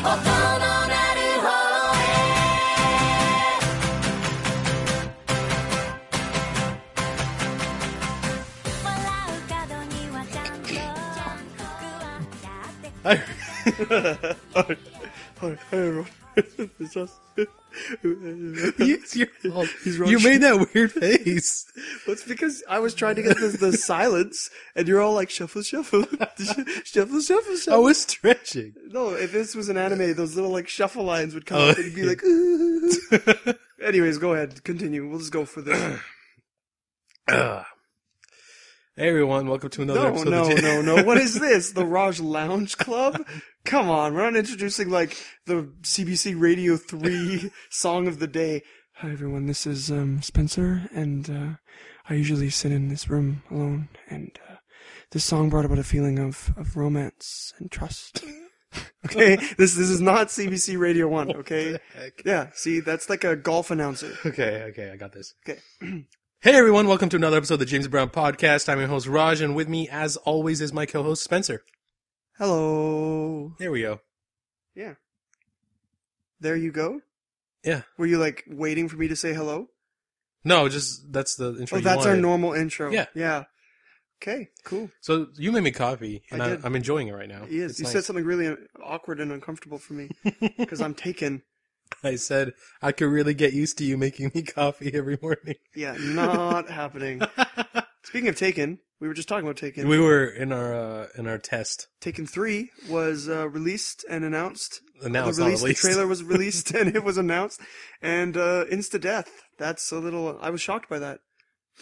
Hi everyone. It's us. It's your fault. He's You made that weird face. Well, it's because I was trying to get the silence, and you're all like, shuffle, shuffle. Shuffle, shuffle, shuffle. I was stretching. No, if this was an anime, those little like shuffle lines would come up and you'd be like, ooh. Anyways, go ahead. Continue. We'll just go for this. Hey everyone, welcome to another episode of No. What is this? The Raj Lounge Club? Come on, we're not introducing like the CBC Radio 3 song of the day. Hi everyone, this is Spencer, and I usually sit in this room alone, and this song brought about a feeling of romance and trust. Okay, this is not CBC Radio 1, okay? Yeah, see, that's like a golf announcer. Okay, I got this. Okay. Hey everyone, welcome to another episode of the James Brown Podcast. I'm your host Raj, and with me, as always, is my co-host Spencer. Hello. There we go. Yeah. There you go? Yeah. Were you like waiting for me to say hello? No, just that's the intro. Oh, that's our normal intro. Yeah. Yeah. Okay, cool. So you made me coffee, and I did. I'm enjoying it right now. He is. It's You nice. said something really awkward and uncomfortable for me because I'm taken. I said I could really get used to you making me coffee every morning. Yeah, not happening. Speaking of Taken, we were just talking about Taken. We were in our test. Taken 3 was released and announced. Announced, the not released. The trailer was released and it was announced. And insta-death. That's a little... I was shocked by that.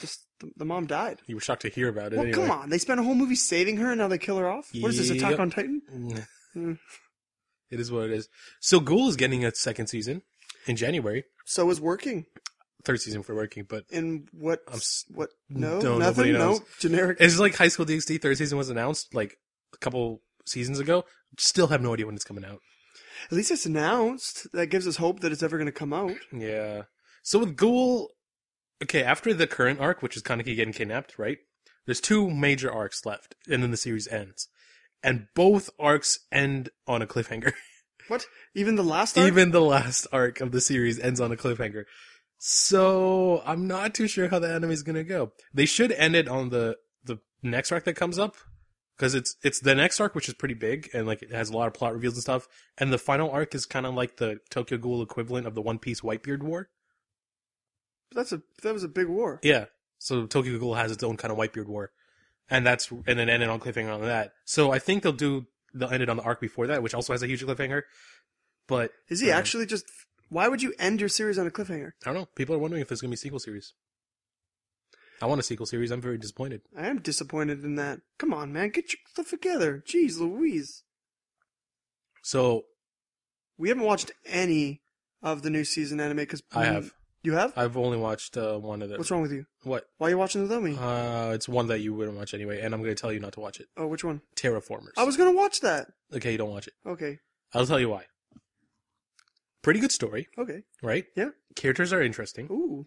Just the mom died. You were shocked to hear about it. Well, anyway. come on. They spent a whole movie saving her and now they kill her off? What is this, Attack on Titan? It is what it is. So Ghoul is getting a second season in January. So is Working. Third season for Working, but In what? No, No, nothing. nobody knows. No, generic. it's like High School DxD. Third season was announced like a couple seasons ago. Still have no idea when it's coming out. At least it's announced. That gives us hope that it's ever going to come out. Yeah. So with Ghoul, okay, after the current arc, which is Kaneki getting kidnapped, right? There's two major arcs left, and then the series ends. And both arcs end on a cliffhanger. What? Even the last arc? Even the last arc of the series ends on a cliffhanger. So I'm not too sure how the anime is gonna go. They should end it on the next arc that comes up, because it's the next arc, which is pretty big and like it has a lot of plot reveals and stuff. And the final arc is kind of like the Tokyo Ghoul equivalent of the One Piece Whitebeard War. That was a big war. Yeah. So Tokyo Ghoul has its own kind of Whitebeard War, and then end it on cliffhanger on that. So I think they'll end it on the arc before that, which also has a huge cliffhanger. But Is he actually just... Why would you end your series on a cliffhanger? I don't know. People are wondering if there's going to be a sequel series. I want a sequel series. I'm very disappointed. I am disappointed in that. Come on, man. Get your stuff together. Jeez Louise. So... We haven't watched any of the new season anime because... I have. You have? I've only watched one of them. What's wrong with you? What? Why are you watching without me? It's one that you wouldn't watch anyway, and I'm going to tell you not to watch it. Oh, which one? Terraformers. I was going to watch that. Okay, you don't watch it. Okay. I'll tell you why. Pretty good story, Okay. right? Yeah. Characters are interesting. Ooh.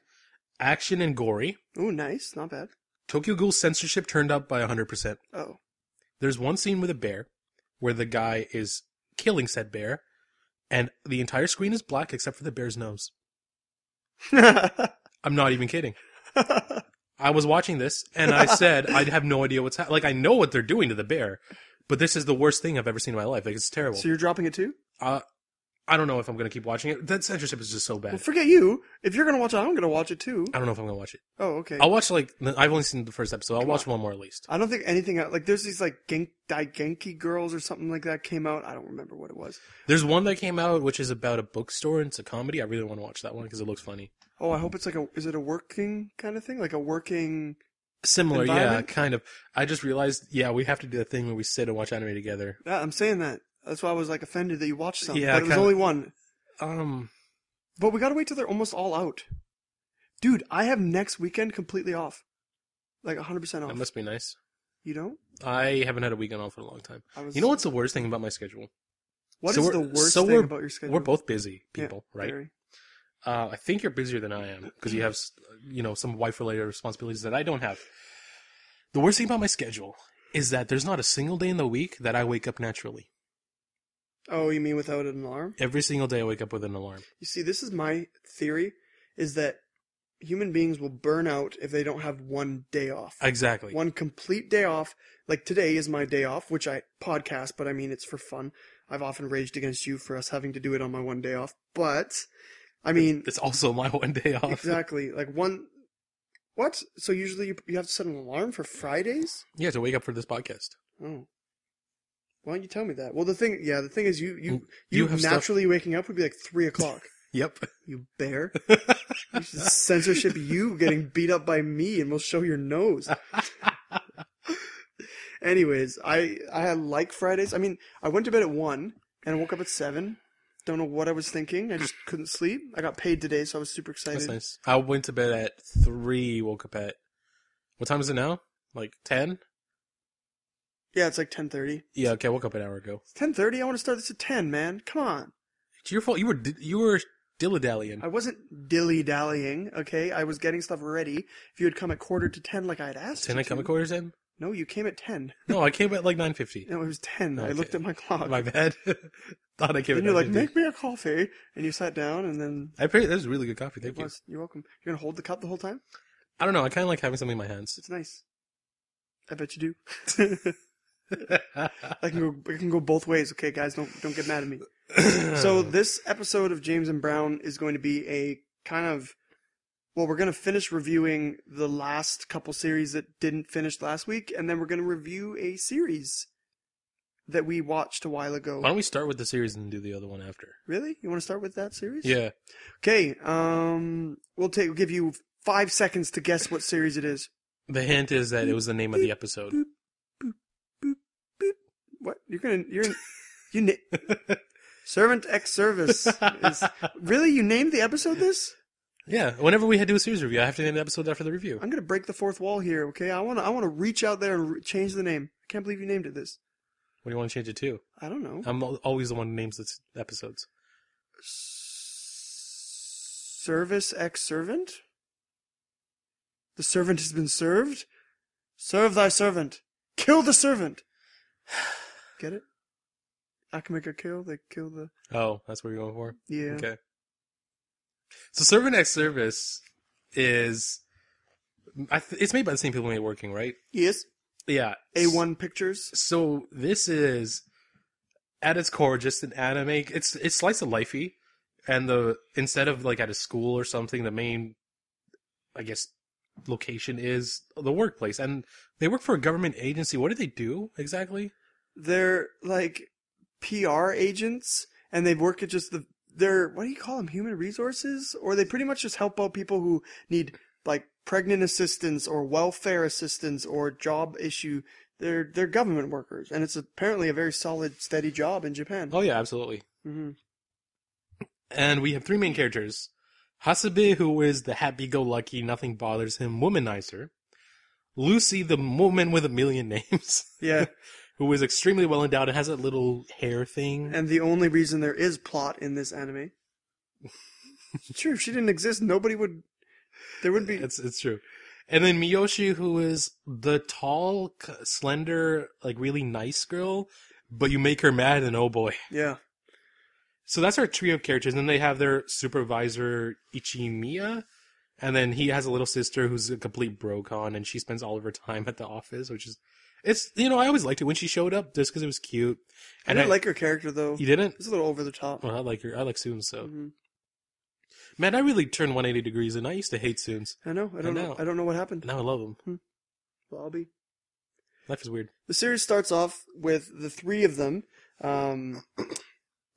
Action and gory. Ooh, nice. Not bad. Tokyo Ghoul censorship turned up by 100%. Oh. There's one scene with a bear where the guy is killing said bear, and the entire screen is black except for the bear's nose. I'm not even kidding. I was watching this, and I said, I have no idea what's happening. Like, I know what they're doing to the bear, but this is the worst thing I've ever seen in my life. Like, it's terrible. So you're dropping it too? I don't know if I'm going to keep watching it. That censorship is just so bad. Well, forget you. If you're going to watch it, I'm going to watch it too. I don't know if I'm going to watch it. Oh, okay. I'll watch, like, I've only seen the first episode. I'll watch one more at least. I don't think anything else, like there's these like Daigenki girls or something like that came out. I don't remember what it was. There's one that came out which is about a bookstore and it's a comedy. I really want to watch that one because it looks funny. Oh, I hope it's like is it a working kind of thing? Like a working... Similar, yeah, environment? kind of. I just realized, yeah, we have to do a thing where we sit and watch anime together. Yeah, I'm saying that. That's why I was like offended that you watched something. Yeah, but it was kinda- only one. But But we gotta wait till they're almost all out. Dude, I have next weekend completely off. Like 100% off. that must be nice. You don't? I haven't had a weekend off for a long time. I was... You know what's the worst thing about my schedule? What So is we're- the worst so thing we're- about your schedule? We're both busy Yeah, people, right? very. I think you're busier than I am because you have, some wife-related responsibilities that I don't have. The worst thing about my schedule is that there's not a single day in the week that I wake up naturally. Oh, you mean without an alarm? Every single day I wake up with an alarm. You see, this is my theory, is that human beings will burn out if they don't have one day off. Exactly. One complete day off. Like today is my day off, which I podcast, but I mean, it's for fun. I've often raged against you for us having to do it on my one day off. But, I mean... It's also my one day off. Exactly. Like one... What? So usually you have to set an alarm for Fridays? Yeah, to wake up for this podcast. Oh. Why don't you tell me that? Well, the thing is you have naturally waking up would be like 3 o'clock. Yep. You bear. We should censorship you getting beat up by me and we'll show your nose. Anyways, I had like Fridays. I mean, I went to bed at 1 and I woke up at 7. Don't know what I was thinking. I just couldn't sleep. I got paid today, so I was super excited. That's nice. I went to bed at 3, woke up at... What time is it now? Like 10? Yeah, it's like 10:30. Yeah, okay, I woke up an hour ago. It's 10:30? I want to start this at 10, man. Come on. It's your fault. You were dilly-dallying. I wasn't dilly-dallying, okay? I was getting stuff ready. If you had come at 9:45 like I had asked you 10 I come at quarters in? No, you came at 10. No, I came at like 9:50. No, it was 10. Okay. I looked at my clock. My bad. Thought I came And at you're like, 9:50. make me a coffee. And you sat down and then... That was really good coffee. Thank you. You're welcome. You're going to hold the cup the whole time? I don't know. I kind of like having something in my hands. It's nice. I bet you do. I can go both ways, okay, guys? Don't get mad at me. So this episode of James and Brown is going to be a kind of... Well, we're going to finish reviewing the last couple series that didn't finish last week, and then we're going to review a series that we watched a while ago. Why don't we start with the series and do the other one after? Really? You want to start with that series? Yeah. Okay, we'll give you 5 seconds to guess what series it is. The hint is that it was the name of the episode. Boop, boop, boop, boop. What? Servant X Service. Really? You named the episode this? Yeah. Whenever we do a series review, I have to name the episode after the review. I'm gonna break the fourth wall here, okay? I wanna reach out there and change the name. I can't believe you named it this. What do you want to change it to? I don't know. I'm always the one who names the episodes. Service X Servant? The servant has been served? Serve thy servant. Kill the servant. Get it? Akame Ga Kill? They kill the... Oh, that's what you're going for? Yeah. Okay. So Servant X Service is... it's made by the same people who made Working, right? Yes. Yeah. A1 Pictures. So this is, at its core, just an anime. It's slice of lifey, and instead of like at a school or something, the main, I guess, location is the workplace, and they work for a government agency. What do they do exactly? They're like PR agents, and they work at just they're, what do you call them, human resources? Or they pretty much just help out people who need like pregnant assistance or welfare assistance or job issue. They're government workers, and it's apparently a very solid, steady job in Japan. Oh yeah, absolutely. Mm-hmm. And we have 3 main characters. Hasebe, who is the happy-go-lucky, nothing bothers him womanizer. Lucy, the woman with a million names. Yeah. Who is extremely well endowed and has a little hair thing. And the only reason there is plot in this anime. It's true, if she didn't exist, there would be... It's true. And then Miyoshi, who is the tall, slender, like really nice girl, but you make her mad and oh boy. Yeah. So that's our trio of characters. And then they have their supervisor, Ichimiya. And then he has a little sister who's a complete brocon, and she spends all of her time at the office, which is... I always liked it when she showed up, just because it was cute. And I didn't like her character, though. You didn't? It's a little over the top. Well, I like her. I like Soon, so... Mm-hmm. Man, I really turned 180 degrees, and I used to hate Soons. I know. I don't know what happened. Now I love them. Well, I'll be... Life is weird. The series starts off with the 3 of them.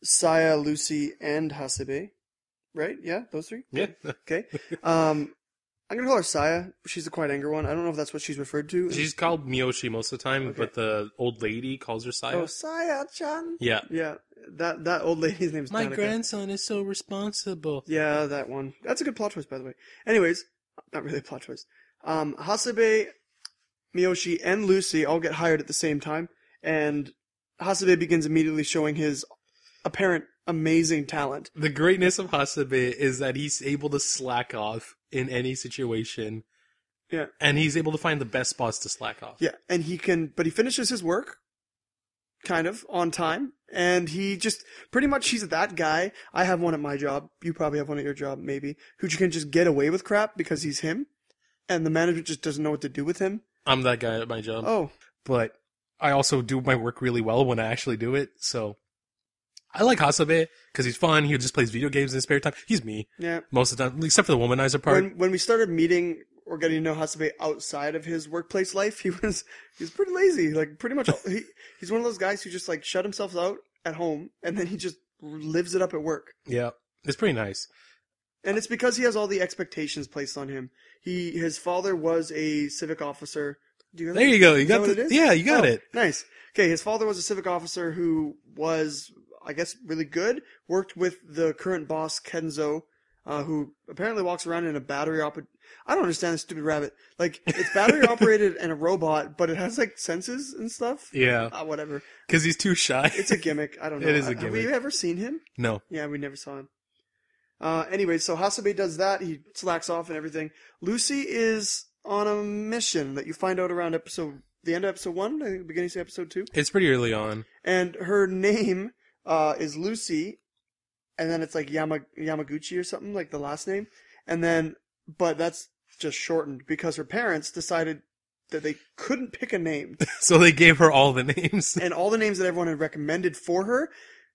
Saya, Lucy, and Hasebe. Right? Yeah, those 3? Yeah. Okay. I'm going to call her Saya. She's the quiet anger one. I don't know if that's what she's referred to. She's called Miyoshi most of the time, Okay. but the old lady calls her Saya. Oh, Saya-chan. Yeah. Yeah. That old lady's name is My Danica. grandson is so responsible. Yeah, that one. That's a good plot twist, by the way. Anyways, not really a plot twist. Hasebe, Miyoshi, and Lucy all get hired at the same time, and Hasebe begins immediately showing his apparent amazing talent. The greatness of Hasebe is that he's able to slack off in any situation. Yeah. And he's able to find the best spots to slack off. Yeah, and he finishes his work, kind of, on time. And he just, pretty much, he's that guy. I have one at my job. You probably have one at your job, maybe. Who can just get away with crap because he's him. And the management just doesn't know what to do with him. I'm that guy at my job. Oh. But I also do my work really well when I actually do it, so... I like Hasabe because he's fun. He just plays video games in his spare time. He's me. Yeah. Most of the time, except for the womanizer part. When we started meeting or getting to know Hasabe outside of his workplace life, he was pretty lazy. Like pretty much, he's one of those guys who just like shut himself out at home and then he just lives it up at work. Yeah, it's pretty nice. And it's because he has all the expectations placed on him. His father was a civic officer. There you go. You got what it is? Yeah, you got it. Nice. Okay, his father was a civic officer who was, I guess, really good. Worked with the current boss, Kenzo, who apparently walks around in a battery operated... I don't understand this stupid rabbit. Like, it's battery operated and a robot, but it has, like, senses and stuff. Yeah. Whatever. Because he's too shy. It's a gimmick. I don't know. It is a gimmick. Have we ever seen him? No. Yeah, we never saw him. Anyway, so Hasabe does that. He slacks off and everything. Lucy is on a mission that you find out around the end of episode 1, I think, beginning of episode 2. It's pretty early on. And her name is Lucy, and then it's like Yamaguchi or something, like the last name. And then, but that's just shortened because her parents decided that they couldn't pick a name. So they gave her all the names. And all the names that everyone had recommended for her,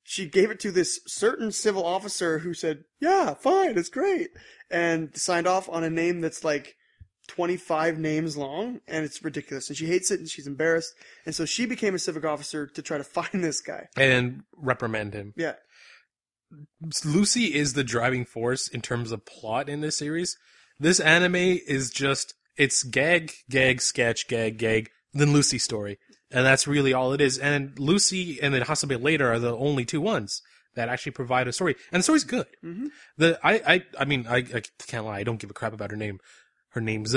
she gave it to this certain civil officer who said, yeah, fine, it's great. And signed off on a name that's like 25 names long, and it's ridiculous. And she hates it, and she's embarrassed. And so she became a civic officer to try to find this guy. And reprimand him. Yeah. Lucy is the driving force in terms of plot in this series. This anime is just, it's gag, sketch, gag, then Lucy story. And that's really all it is. And Lucy and then Hasabe later are the only two ones that actually provide a story. And the story's good. Mm-hmm. I can't lie, I don't give a crap about her name. Her name's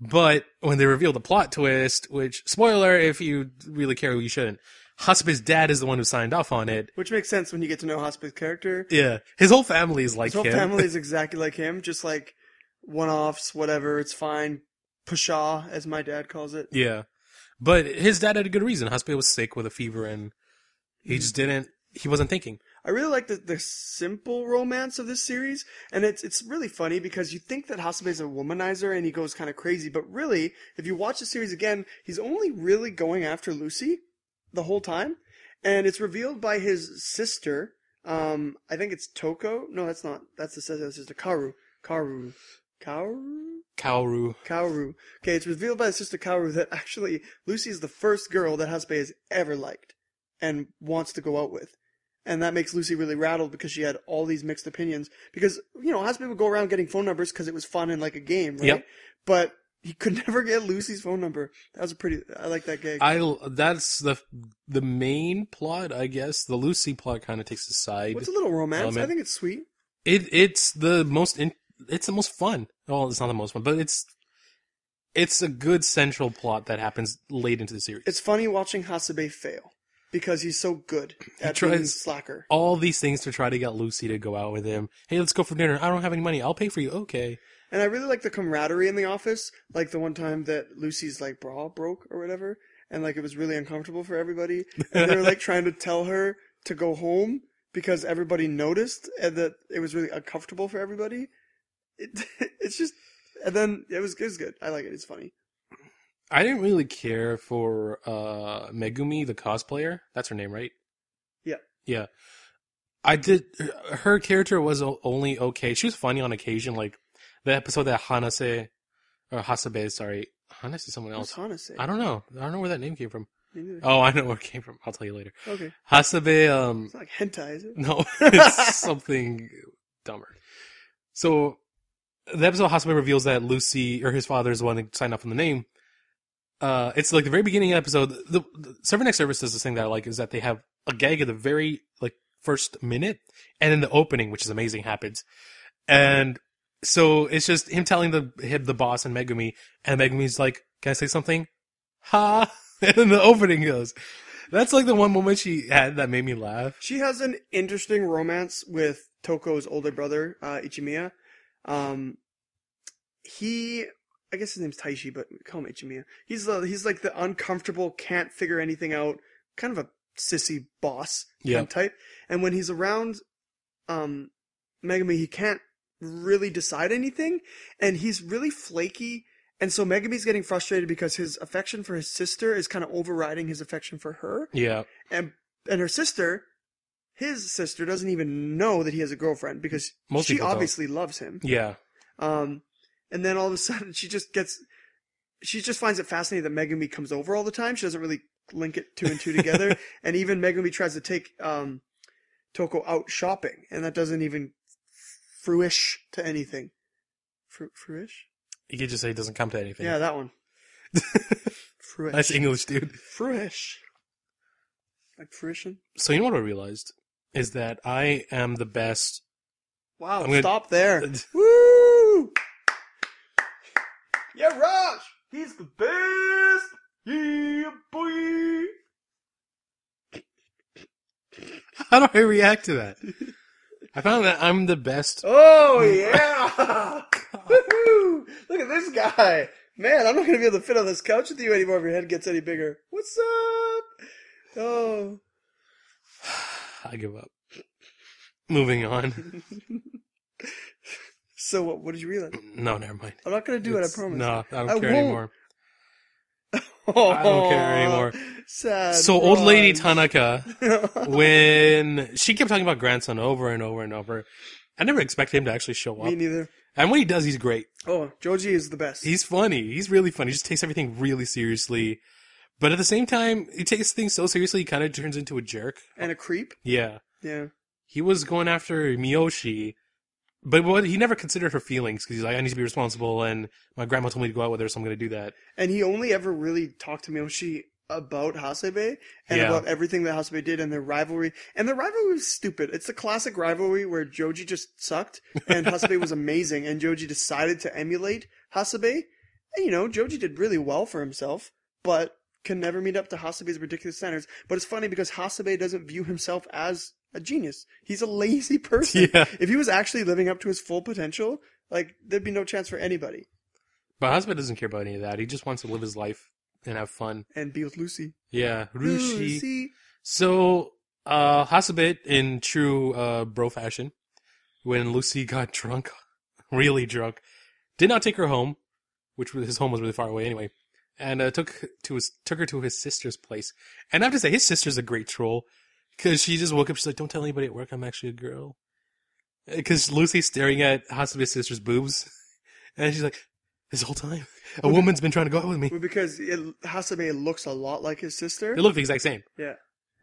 But when they reveal the plot twist, which, spoiler, if you really care, you shouldn't. Hasabe's dad is the one who signed off on it. Which makes sense when you get to know Hasabe's character. Yeah. His whole family is like him. His whole family is exactly like him, just like one-offs, whatever, it's fine. Pshaw, as my dad calls it. Yeah. But his dad had a good reason. Hasabe was sick with a fever and he just he wasn't thinking. I really like the simple romance of this series, and it's really funny because you think that Hasabe's a womanizer and he goes kind of crazy, but really, if you watch the series again, he's only really going after Lucy the whole time, and it's revealed by his sister, I think it's Toko? No, that's not. That's the sister, Kaoru. Kaoru. Okay, it's revealed by his sister Kaoru that actually Lucy is the first girl that Hasabe has ever liked and wants to go out with. And that makes Lucy really rattled because she had all these mixed opinions. Because, Hasabe would go around getting phone numbers because it was fun and like a game, right? Yep. But he could never get Lucy's phone number. I like that gag. That's the main plot, I guess. The Lucy plot kind of takes a side. What's a little romance? Element. I think it's sweet. It's the most fun. Well, it's not the most fun, but it's a good central plot that happens late into the series. It's funny watching Hasabe fail. Because he's so good at being slacker. All these things to try to get Lucy to go out with him. Hey, let's go for dinner. I don't have any money. I'll pay for you. Okay. And I really like the camaraderie in the office. Like the one time that Lucy's like bra broke or whatever. And like it was really uncomfortable for everybody. And they were like trying to tell her to go home because everybody noticed and that it was really uncomfortable for everybody. It's just, and then it was good. I like it. It's funny. I didn't really care for Megumi, the cosplayer. That's her name, right? Yeah. Yeah. I did. Her character was only okay. She was funny on occasion, like the episode that Hasabe, sorry. Hanase is someone else. What's Hanase? I don't know where that name came from. Oh, I know where it came from. I'll tell you later. Okay. Hasabe, it's not like hentai, is it? No, it's something dumber. So, the episode Hasabe reveals that Lucy, or his father, is the one who signed up on the name. It's like the very beginning of the episode. The Server Next Service does this thing that I like, is that they have a gag at the very first minute, and then the opening, which is amazing, happens. And so it's just him telling the boss and Megumi, and Megumi's like, "Can I say something?" Ha! And then the opening goes. That's like the one moment she had that made me laugh. She has an interesting romance with Toko's older brother, Ichimiya. I guess his name's Taishi, but we call him Ichimiya. He's like the uncomfortable, can't figure anything out, kind of a sissy boss Yep. type. And when he's around Megumi, he can't really decide anything, and he's really flaky. And so Megumi's getting frustrated because his affection for his sister is kind of overriding his affection for her. Yeah. And her sister, his sister, doesn't even know that he has a girlfriend because Most she people don't. obviously loves him. Yeah. And then all of a sudden she just finds it fascinating that Megumi comes over all the time. She doesn't really link it two and two together. And even Megumi tries to take Toko out shopping, and that doesn't even fruish to anything. Fruish? You could just say it doesn't come to anything. Yeah, that one. Fruish. That's English, dude. Fruish. Like fruition? So you know what I realized? Is that I am the best. Wow, I'm gonna- stop there. Woo! Yeah, Raj! He's the best! Yeah, boy! How do I react to that? I found that I'm the best. Oh, yeah! Woohoo! Look at this guy! Man, I'm not gonna be able to fit on this couch with you anymore if your head gets any bigger. What's up? Oh. I give up. Moving on. So what did you realize? No, never mind. I'm not gonna do it, I promise. No, I don't I care won't. anymore. Oh, I don't care anymore. Sad. So old lady Raj. Tanaka, when she kept talking about grandson over and over and over, I never expected him to actually show Me up. neither. And when he does, he's great. Oh, Joji is the best. He's funny. He's really funny. He just takes everything really seriously. But at the same time, he takes things so seriously, he kind of turns into a jerk. And a creep. Yeah. Yeah. He was going after Miyoshi, but he never considered her feelings, because he's like, I need to be responsible, and my grandma told me to go out with her, so I'm going to do that. And he only ever really talked to Miyoshi about Hasebe and Yeah. about everything that Hasebe did and their rivalry. And the rivalry was stupid. It's the classic rivalry where Joji just sucked and Hasebe was amazing, and Joji decided to emulate Hasebe. And you know, Joji did really well for himself, but can never meet up to Hasebe's ridiculous standards. But it's funny because Hasebe doesn't view himself as a genius. He's a lazy person. Yeah. If he was actually living up to his full potential, like, there'd be no chance for anybody. But husband doesn't care about any of that. He just wants to live his life and have fun. And be with Lucy. Yeah. Rushi. Lucy. So, Hasebe, in true bro fashion, when Lucy got drunk, really drunk, did not take her home, which his home was really far away anyway, and took her to his sister's place. And I have to say, his sister's a great troll, because she just woke up, she's like, don't tell anybody at work I'm actually a girl. Because Lucy's staring at Hasebe's sister's boobs, and she's like, this whole time, a woman's been trying to go out with me. Well, because Hasebe looks a lot like his sister. They look the exact same. Yeah.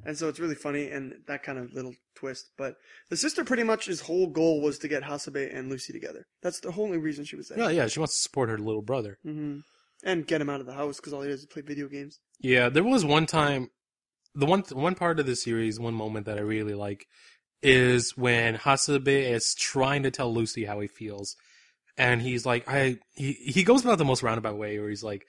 And so it's really funny, and that kind of little twist. But the sister pretty much, his whole goal was to get Hasebe and Lucy together. That's the only reason she was there. Yeah, yeah, she wants to support her little brother. Mm-hmm. And get him out of the house, because all he does is play video games. Yeah, there was one time, the one part of the series, one moment that I really like, is when Hasebe is trying to tell Lucy how he feels. And he's like, he goes about the most roundabout way, where he's like,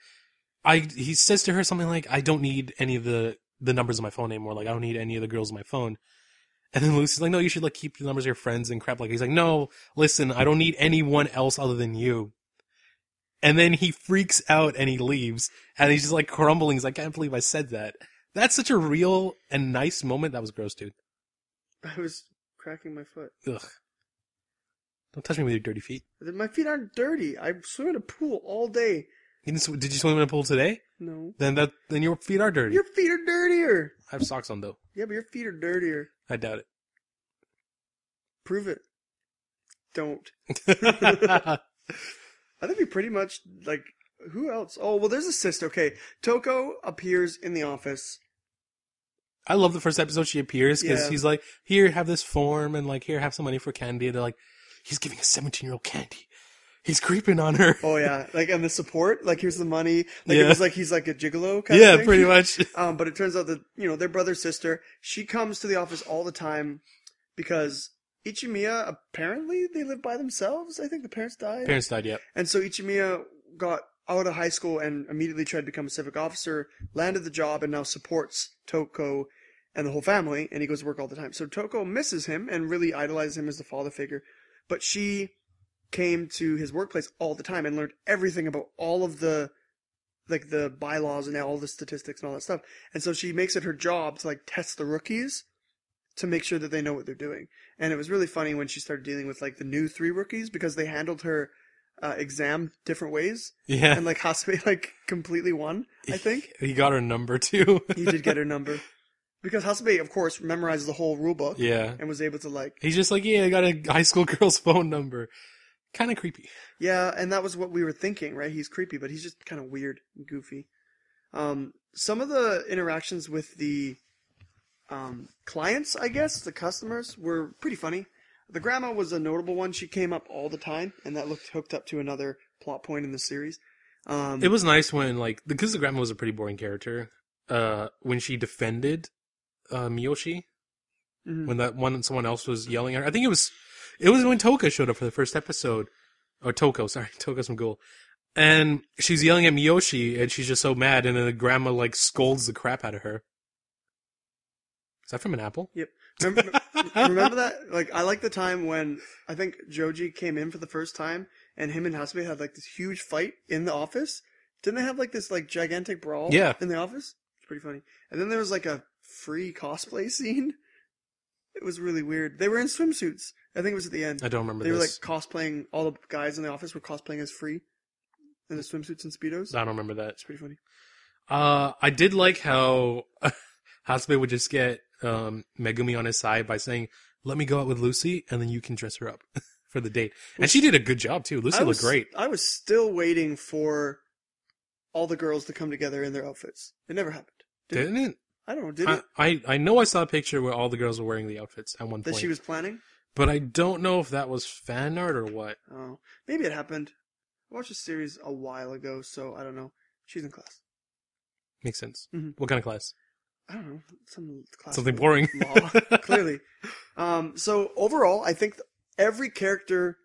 he says to her something like, I don't need any of the numbers on my phone anymore. Like, I don't need any of the girls on my phone. And then Lucy's like, no, you should like keep the numbers of your friends and crap. Like, he's like, no, listen, I don't need anyone else other than you. And then he freaks out and he leaves. And he's just like crumbling. He's like, I can't believe I said that. That's such a real and nice moment. That was gross, dude. I was cracking my foot. Ugh. Don't touch me with your dirty feet. My feet aren't dirty. I swim in a pool all day. Did you swim in a pool today? No. Then your feet are dirty. Your feet are dirtier. I have socks on though. Yeah, but your feet are dirtier. I doubt Prove it. Don't. it. I think we pretty much, like, who else? Oh, well, there's a sister. Okay, Toko appears in the office. I love the first episode she appears, because Yeah. he's like, here, have this form, and like, here, have some money for candy. And they're like, he's giving a 17-year-old candy. He's creeping on her. Oh, yeah. Like, and the support, like, here's the money. Like, Yeah. it was like he's like a gigolo kind Yeah, of thing. pretty much. But it turns out that, you know, their brother, sister, she comes to the office all the time because Ichimiya, apparently, they live by themselves. I think the parents died. Parents died, yep. And so Ichimiya got out of high school and immediately tried to become a civic officer, landed the job, and now supports Toko and the whole family, and he goes to work all the time. So Toko misses him and really idolizes him as the father figure. But she came to his workplace all the time and learned everything about all of the like the bylaws and all the statistics and all that stuff. And so she makes it her job to like test the rookies to make sure that they know what they're doing. And it was really funny when she started dealing with like the new 3 rookies because they handled her exam different ways. Yeah. And like Hasebe like completely won, I think. He got her number too. He did get her number. Because Hasebe, of course, memorized the whole rule book. Yeah. And was able to like... He's just like, yeah, I got a high school girl's phone number. Kind of creepy. Yeah, and that was what we were thinking, right? He's creepy, but he's just kind of weird and goofy. Some of the interactions with the clients, I guess, the customers, were pretty funny. The grandma was a notable one. She came up all the time, and that looked hooked up to another plot point in the series. It was nice when, like, because the grandma was a pretty boring character, when she defended Miyoshi, when someone else was yelling at her. I think it was when Toka showed up for the first episode. Or Toko, sorry. Toko's from Ghoul. And she's yelling at Miyoshi, and she's just so mad, and then the grandma, like, scolds the crap out of her. Is that from an apple? Yep. Remember that? Like, I like the time when, I think Joji came in for the first time, and him and Hasebe had, like, this huge fight in the office. Didn't they have, like, this, like, gigantic brawl in the office? It's pretty funny. And then there was, like, a free cosplay scene. It was really weird. They were in swimsuits. I think it was at the end. I don't remember They were, like, this. cosplaying, all the guys in the office were cosplaying as free in the swimsuits and Speedos. I don't remember that. It's pretty funny. I did like how Hasebe would just get Megumi on his side by saying, let me go out with Lucy, and then you can dress her up for the date. And she did a good job, too. Lucy looked great. I was still waiting for all the girls to come together in their outfits. It never happened. Didn't it? I don't know. Did it? I know I saw a picture where all the girls were wearing the outfits at one point. That she was planning? But I don't know if that was fan art or what. Oh. Maybe it happened. I watched this series a while ago, so I don't know. She's in class. Makes sense. Mm-hmm. What kind of class? I don't know. Some class. Something boring. Law, clearly. So overall, I think every character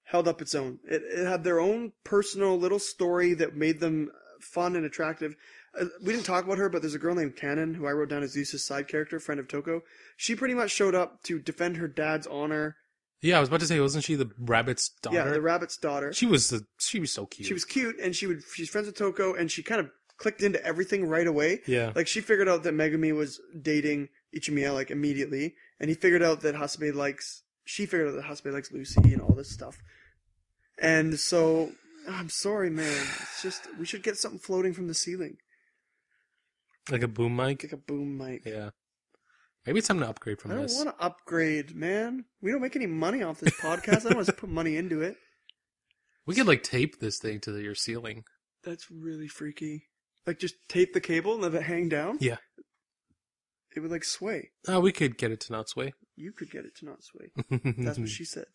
held up its own. It had their own personal little story that made them fun and attractive. We didn't talk about her, but there's a girl named Cannon, who I wrote down as Zeus's side character, friend of Toko. She pretty much showed up to defend her dad's honor. Yeah, I was about to say, wasn't she the rabbit's daughter? Yeah, the rabbit's daughter. She was so cute. She was cute, and she's friends with Toko, and she kind of clicked into everything right away. Yeah. Like, she figured out that Megumi was dating Ichimiya, like, immediately, and she figured out that Hasebe likes Lucy and all this stuff. And so, I'm sorry, man. It's just, we should get something floating from the ceiling. Like a boom mic? Like a boom mic. Yeah. Maybe it's time to upgrade from this. I don't want to upgrade, man. We don't make any money off this podcast. I don't want to put money into it. We could, like, tape this thing to your ceiling. That's really freaky. Like, just tape the cable and let it hang down? Yeah. It would, like, sway. We could get it to not sway. You could get it to not sway. That's what she said.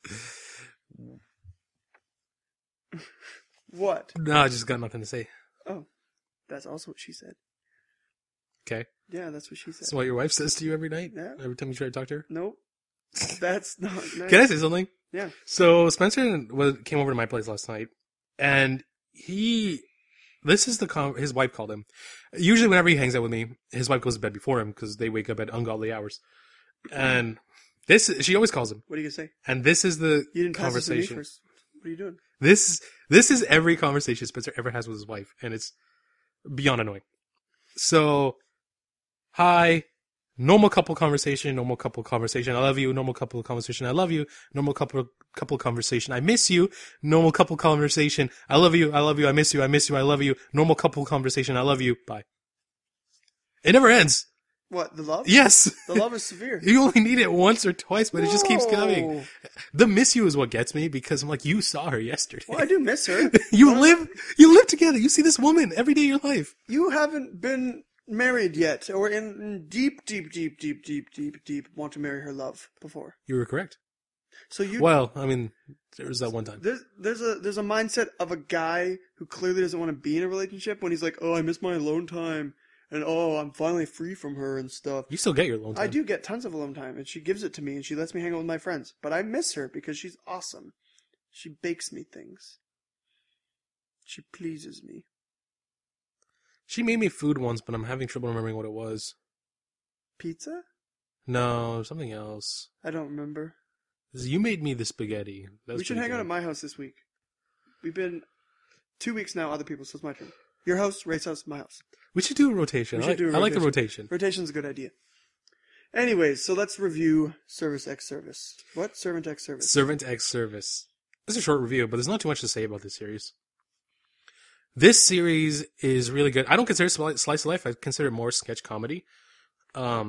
What? No, I just got nothing to say. Oh. That's also what she said. Okay. Yeah, that's what she said. That's what your wife says to you every night? Yeah. Every time you try to talk to her? Nope. That's not nice. Can I say something? Yeah. So Spencer came over to my place last night, and this is his wife called him. Usually whenever he hangs out with me, his wife goes to bed before him because they wake up at ungodly hours. And she always calls him. What are you going to say? And this is the You didn't pass this to me conversation. first. What are you doing? This is every conversation Spencer ever has with his wife, and it's beyond annoying. So, hi, normal couple conversation, I love you, normal couple conversation, I love you, normal couple conversation, I miss you, normal couple conversation, I love you, I miss you, I love you, normal couple conversation, I love you, bye. It never ends. What, the love? Yes. The love is severe. You only need it once or twice, but it just keeps coming. No. The miss you is what gets me because I'm like, you saw her yesterday. Well, I do miss her. You live together. You see this woman every day of your life. You haven't been married yet, or in deep want to marry her love before. You were correct. So you. Well, I mean, there was that one time. There's a mindset of a guy who clearly doesn't want to be in a relationship when he's like, oh, I miss my alone time, and oh, I'm finally free from her and stuff. You still get your alone time. I do get tons of alone time, and she gives it to me, and she lets me hang out with my friends. But I miss her because she's awesome. She bakes me things. She pleases me. She made me food once, but I'm having trouble remembering what it was. Pizza? No, something else. I don't remember. You made me the spaghetti. We should hang out at my house this week. We've been 2 weeks now, other people, so it's my turn. Your house, Ray's house, my house. We should do a rotation. I like the rotation. Rotation's a good idea. Anyways, so let's review Service X Service. What? Servant X Service. Servant X Service. It's a short review, but there's not too much to say about this series. This series is really good. I don't consider it slice of life. I consider it more sketch comedy. I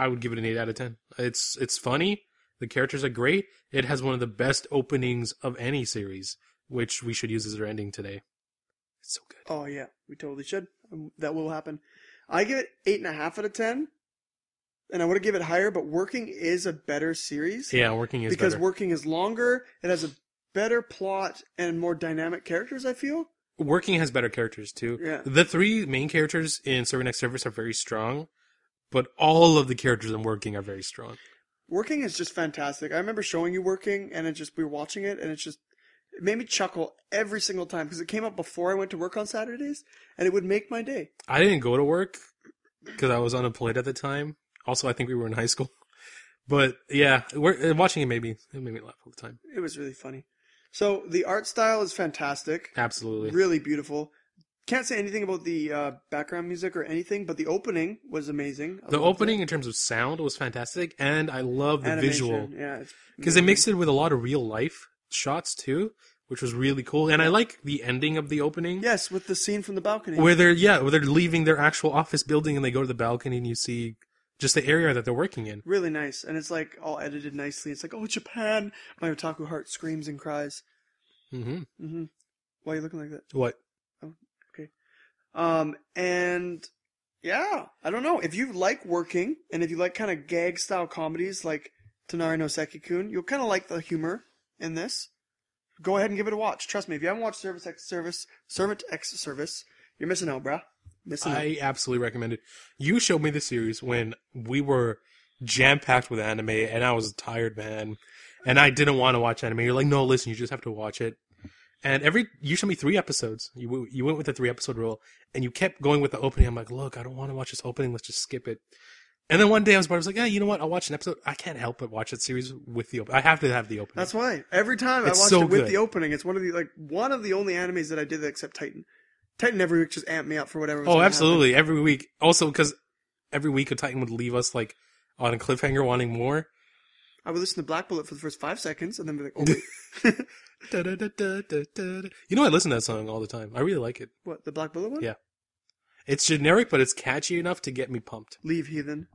would give it an 8 out of 10. It's funny. The characters are great. It has one of the best openings of any series, which we should use as our ending today. It's so good. Oh, yeah. We totally should. That will happen. I give it 8.5 out of 10. And I would give it higher, but Working is a better series. Yeah, Working is because better. Working is longer. It has a better plot and more dynamic characters, I feel. Working has better characters, too. Yeah. The 3 main characters in Servant X Service are very strong, but all of the characters in Working are very strong. Working is just fantastic. I remember showing you Working, and we were watching it, and it made me chuckle every single time, because it came up before I went to work on Saturdays, and it would make my day. I didn't go to work, because I was unemployed at the time. Also, I think we were in high school. But, yeah, watching it made me laugh all the time. It was really funny. So, the art style is fantastic. Absolutely. Really beautiful. Can't say anything about the background music or anything, but the opening was amazing. The opening, in terms of sound, was fantastic, and I love the animation, visual. Yeah, because they mixed it with a lot of real-life shots, too, which was really cool. And I like the ending of the opening. Yes, with the scene from the balcony. Where they're leaving their actual office building, and they go to the balcony, and you see just the area that they're working in. Really nice. And it's like all edited nicely. It's like, oh, Japan. My otaku heart screams and cries. Mm-hmm. Mm-hmm. Why are you looking like that? What? Oh, okay. And yeah, I don't know. If you like Working, and if you like kind of gag style comedies like Tonari no Seki-kun, you'll kind of like the humor in this. Go ahead and give it a watch. Trust me, if you haven't watched Servant X Service, you're missing out, bruh. I absolutely recommend it. You showed me the series when we were jam-packed with anime, and I was a tired man, and I didn't want to watch anime. You're like, no, listen, you just have to watch it. And you showed me 3 episodes. You went with the 3-episode rule, and you kept going with the opening. I'm like, look, I don't want to watch this opening. Let's just skip it. And then one day I was like, yeah, you know what? I'll watch an episode. I can't help but watch that series with the opening. I have to have the opening. That's why. Every time I watched it with the opening, it's one of the only animes that I did that except Titan. Titan every week just amped me up for whatever was absolutely. happen. Every week. Also, because every week a Titan would leave us like on a cliffhanger wanting more. I would listen to Black Bullet for the first 5 seconds and then be like, oh, wait. You know, I listen to that song all the time. I really like it. What, the Black Bullet one? Yeah. It's generic, but it's catchy enough to get me pumped. Leave, heathen.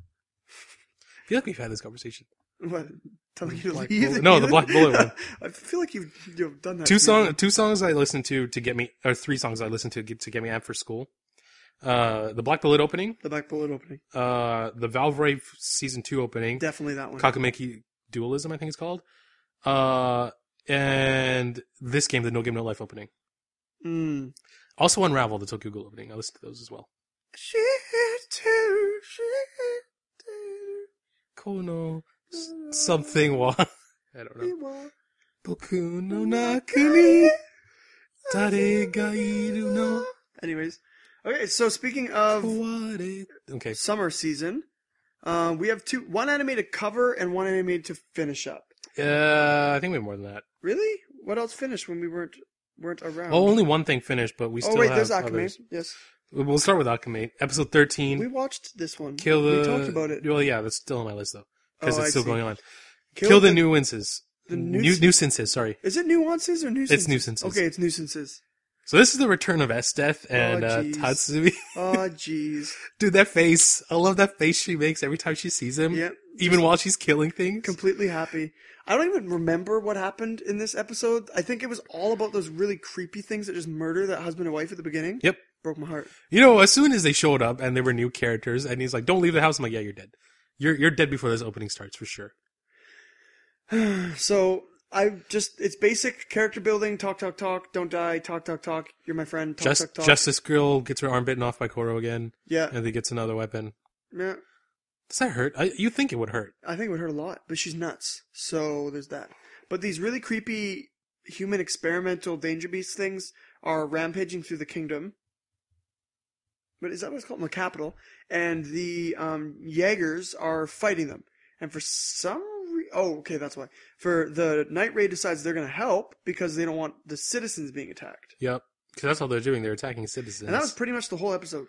I feel like we've had this conversation. What? Telling you to Black leave? Bullet. No, the Black Bullet one. I feel like you've done that. 2 songs I listen to get me, or 3 songs I listen to get me amped for school. The Black Bullet opening. The Black Bullet opening. The Valve Ray Season 2 opening. Definitely that one. Kakameki Dualism, I think it's called. And this game, the No Game No Life opening. Mm. Also Unravel, the Tokyo Ghoul opening. I listen to those as well. Kono something wa. I don't know. Boku no naku ni dare ga iru no. Anyways. Okay, so speaking of okay. summer season, we have one anime to cover and one anime to finish up. I think we have more than that. Really? What else finished when we weren't around? Oh, only one thing finished, but we still have there's Akame. others. Yes. We'll start with Akame. Episode 13. We watched this one. We talked about it. Well, yeah, that's still on my list, though. Because it's still going on. Kill the nuances. The nuisances, sorry. Is it nuances or nuisances? It's nuisances. Okay, it's nuisances. So this is the return of Esteth and Tatsumi. Oh, jeez. Dude, that face. I love that face she makes every time she sees him. Yep. Even while she's killing things. Completely happy. I don't even remember what happened in this episode. I think it was all about those really creepy things that just murder that husband and wife at the beginning. Yep. Broke my heart. You know, as soon as they showed up and they were new characters, and he's like, don't leave the house, I'm like, yeah, you're dead. You're dead before this opening starts, for sure. So, it's basic character building, talk, don't die, talk, you're my friend, talk. Justice Girl gets her arm bitten off by Koro again. Yeah. And he gets another weapon. Yeah. Does that hurt? You think it would hurt. I think it would hurt a lot, but she's nuts. So, there's that. But these really creepy human experimental danger beast things are rampaging through the kingdom. But is that what it's called? In the capital. And the Jaegers are fighting them. And for some okay, that's why. For the Night Raid decides they're going to help because they don't want the citizens being attacked. Yep. Because that's all they're doing. They're attacking citizens. And that was pretty much the whole episode.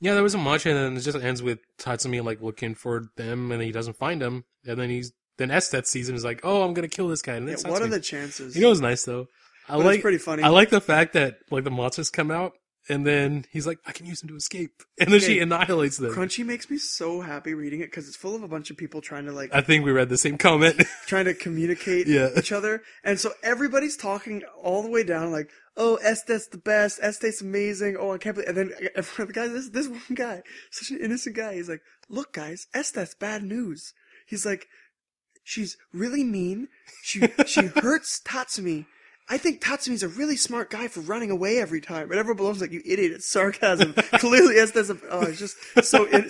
Yeah, there wasn't much, and then it just ends with Tatsumi like looking for them, and he doesn't find them, and then Estet sees him and is like, "Oh, I'm gonna kill this guy." And Yeah, what are the chances? You know, it's nice though. It's pretty funny. I like the fact that like the monsters come out, and then he's like, "I can use them to escape," and then she annihilates them. Crunchy makes me so happy reading it because it's full of a bunch of people trying to like. I think we read the same comment. Trying to communicate each other, and so everybody's talking all the way down like, "Oh, Estet's the best. Estet's amazing. Oh, I can't believe." And then the guy, this one guy, such an innocent guy, he's like, "Look, guys, Estet's bad news." He's like, "She's really mean. She hurts Tatsumi. I think Tatsumi's a really smart guy for running away every time." And everyone below's like, "You idiot, it's sarcasm." Clearly, Estet's it's just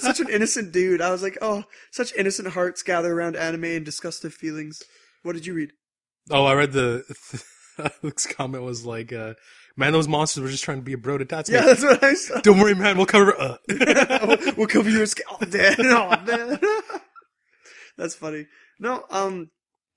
such an innocent dude. I was like, oh, such innocent hearts gather around anime and disgustive feelings. What did you read? Oh, I read Luke's comment was like, "Man, those monsters were just trying to be a bro to Tatsumi." Yeah, that's what I saw. Don't worry, man. We'll cover. We'll cover your escape. Oh, damn. Oh, man. That's funny. No,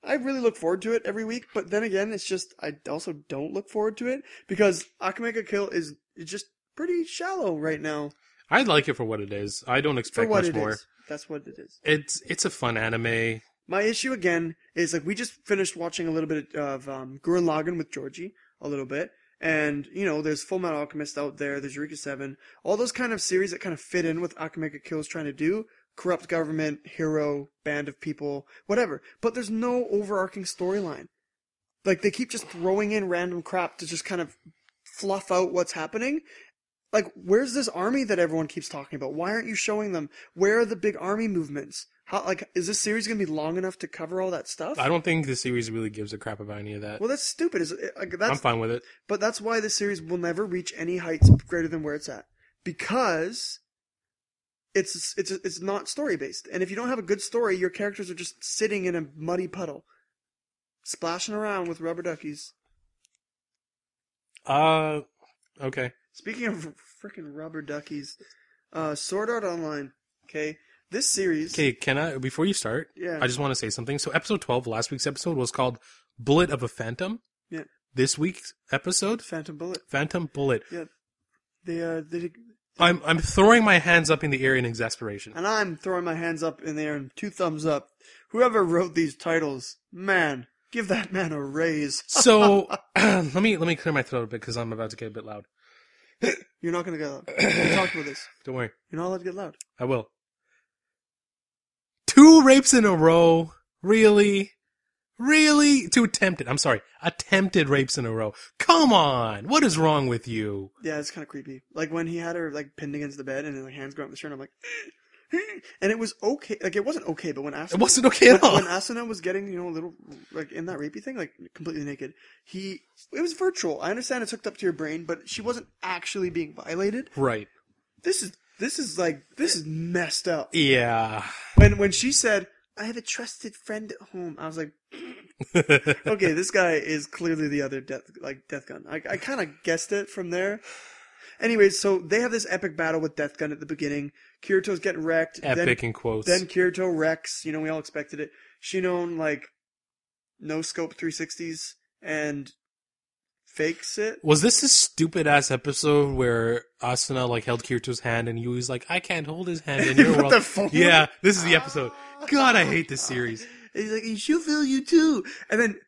I really look forward to it every week, but then again, it's just, I also don't look forward to it, because Akame Ga Kill is just pretty shallow right now. I like it for what it is. I don't expect much more. That's what it is. It's a fun anime. My issue, again, is like, we just finished watching a little bit of Gurren Lagann with Georgie, a little bit, and, you know, there's Full Metal Alchemist out there, there's Eureka 7, all those kind of series that kind of fit in with Akame Ga Kill is trying to do. Corrupt government, hero, band of people, whatever. But there's no overarching storyline. Like, they keep just throwing in random crap to just kind of fluff out what's happening. Like, where's this army that everyone keeps talking about? Why aren't you showing them? Where are the big army movements? How, like, is this series going to be long enough to cover all that stuff? I don't think the series really gives a crap about any of that. Well, that's stupid. I'm fine with it. But that's why this series will never reach any heights greater than where it's at. Because it's not story based, and if you don't have a good story, your characters are just sitting in a muddy puddle, splashing around with rubber duckies. Okay. Speaking of freaking rubber duckies, Sword Art Online. Okay, this series. Okay, can I before you start? Yeah. I just want to say something. So episode 12, last week's episode was called "Bullet of a Phantom." Yeah. This week's episode, Phantom Bullet. Phantom Bullet. Yeah. I'm throwing my hands up in the air in exasperation. And I'm throwing my hands up in the air and 2 thumbs up. Whoever wrote these titles, man, give that man a raise. So let me clear my throat a bit because I'm about to get a bit loud. You're not gonna get loud. We talked about this. Don't worry. You're not allowed to get loud. I will. 2 rapes in a row. Really? Really? 2 attempted rapes in a row. Come on! What is wrong with you? Yeah, it's kind of creepy. Like when he had her like pinned against the bed and then like hands going up the shirt, I'm like, and it was okay. Like it wasn't okay, but when Asuna, it wasn't okay at all. When Asuna was getting, you know, a little like in that rapey thing, like completely naked, it was virtual. I understand it's hooked up to your brain, but she wasn't actually being violated. Right. This is messed up. Yeah. When she said, "I have a trusted friend at home," I was like, okay, this guy is clearly the other death gun. I kind of guessed it from there. Anyways, so they have this epic battle with Death Gun at the beginning. Kirito's getting wrecked. Epic in quotes. Then Kirito wrecks. You know, we all expected it. Shinon, like, no scope 360s and fakes it. Was this a stupid ass episode where Asuna like held Kirito's hand and he was like, "I can't hold his hand in your world." Yeah, this is the episode. God, I hate this series. And he's like, "She'll feel you too." And then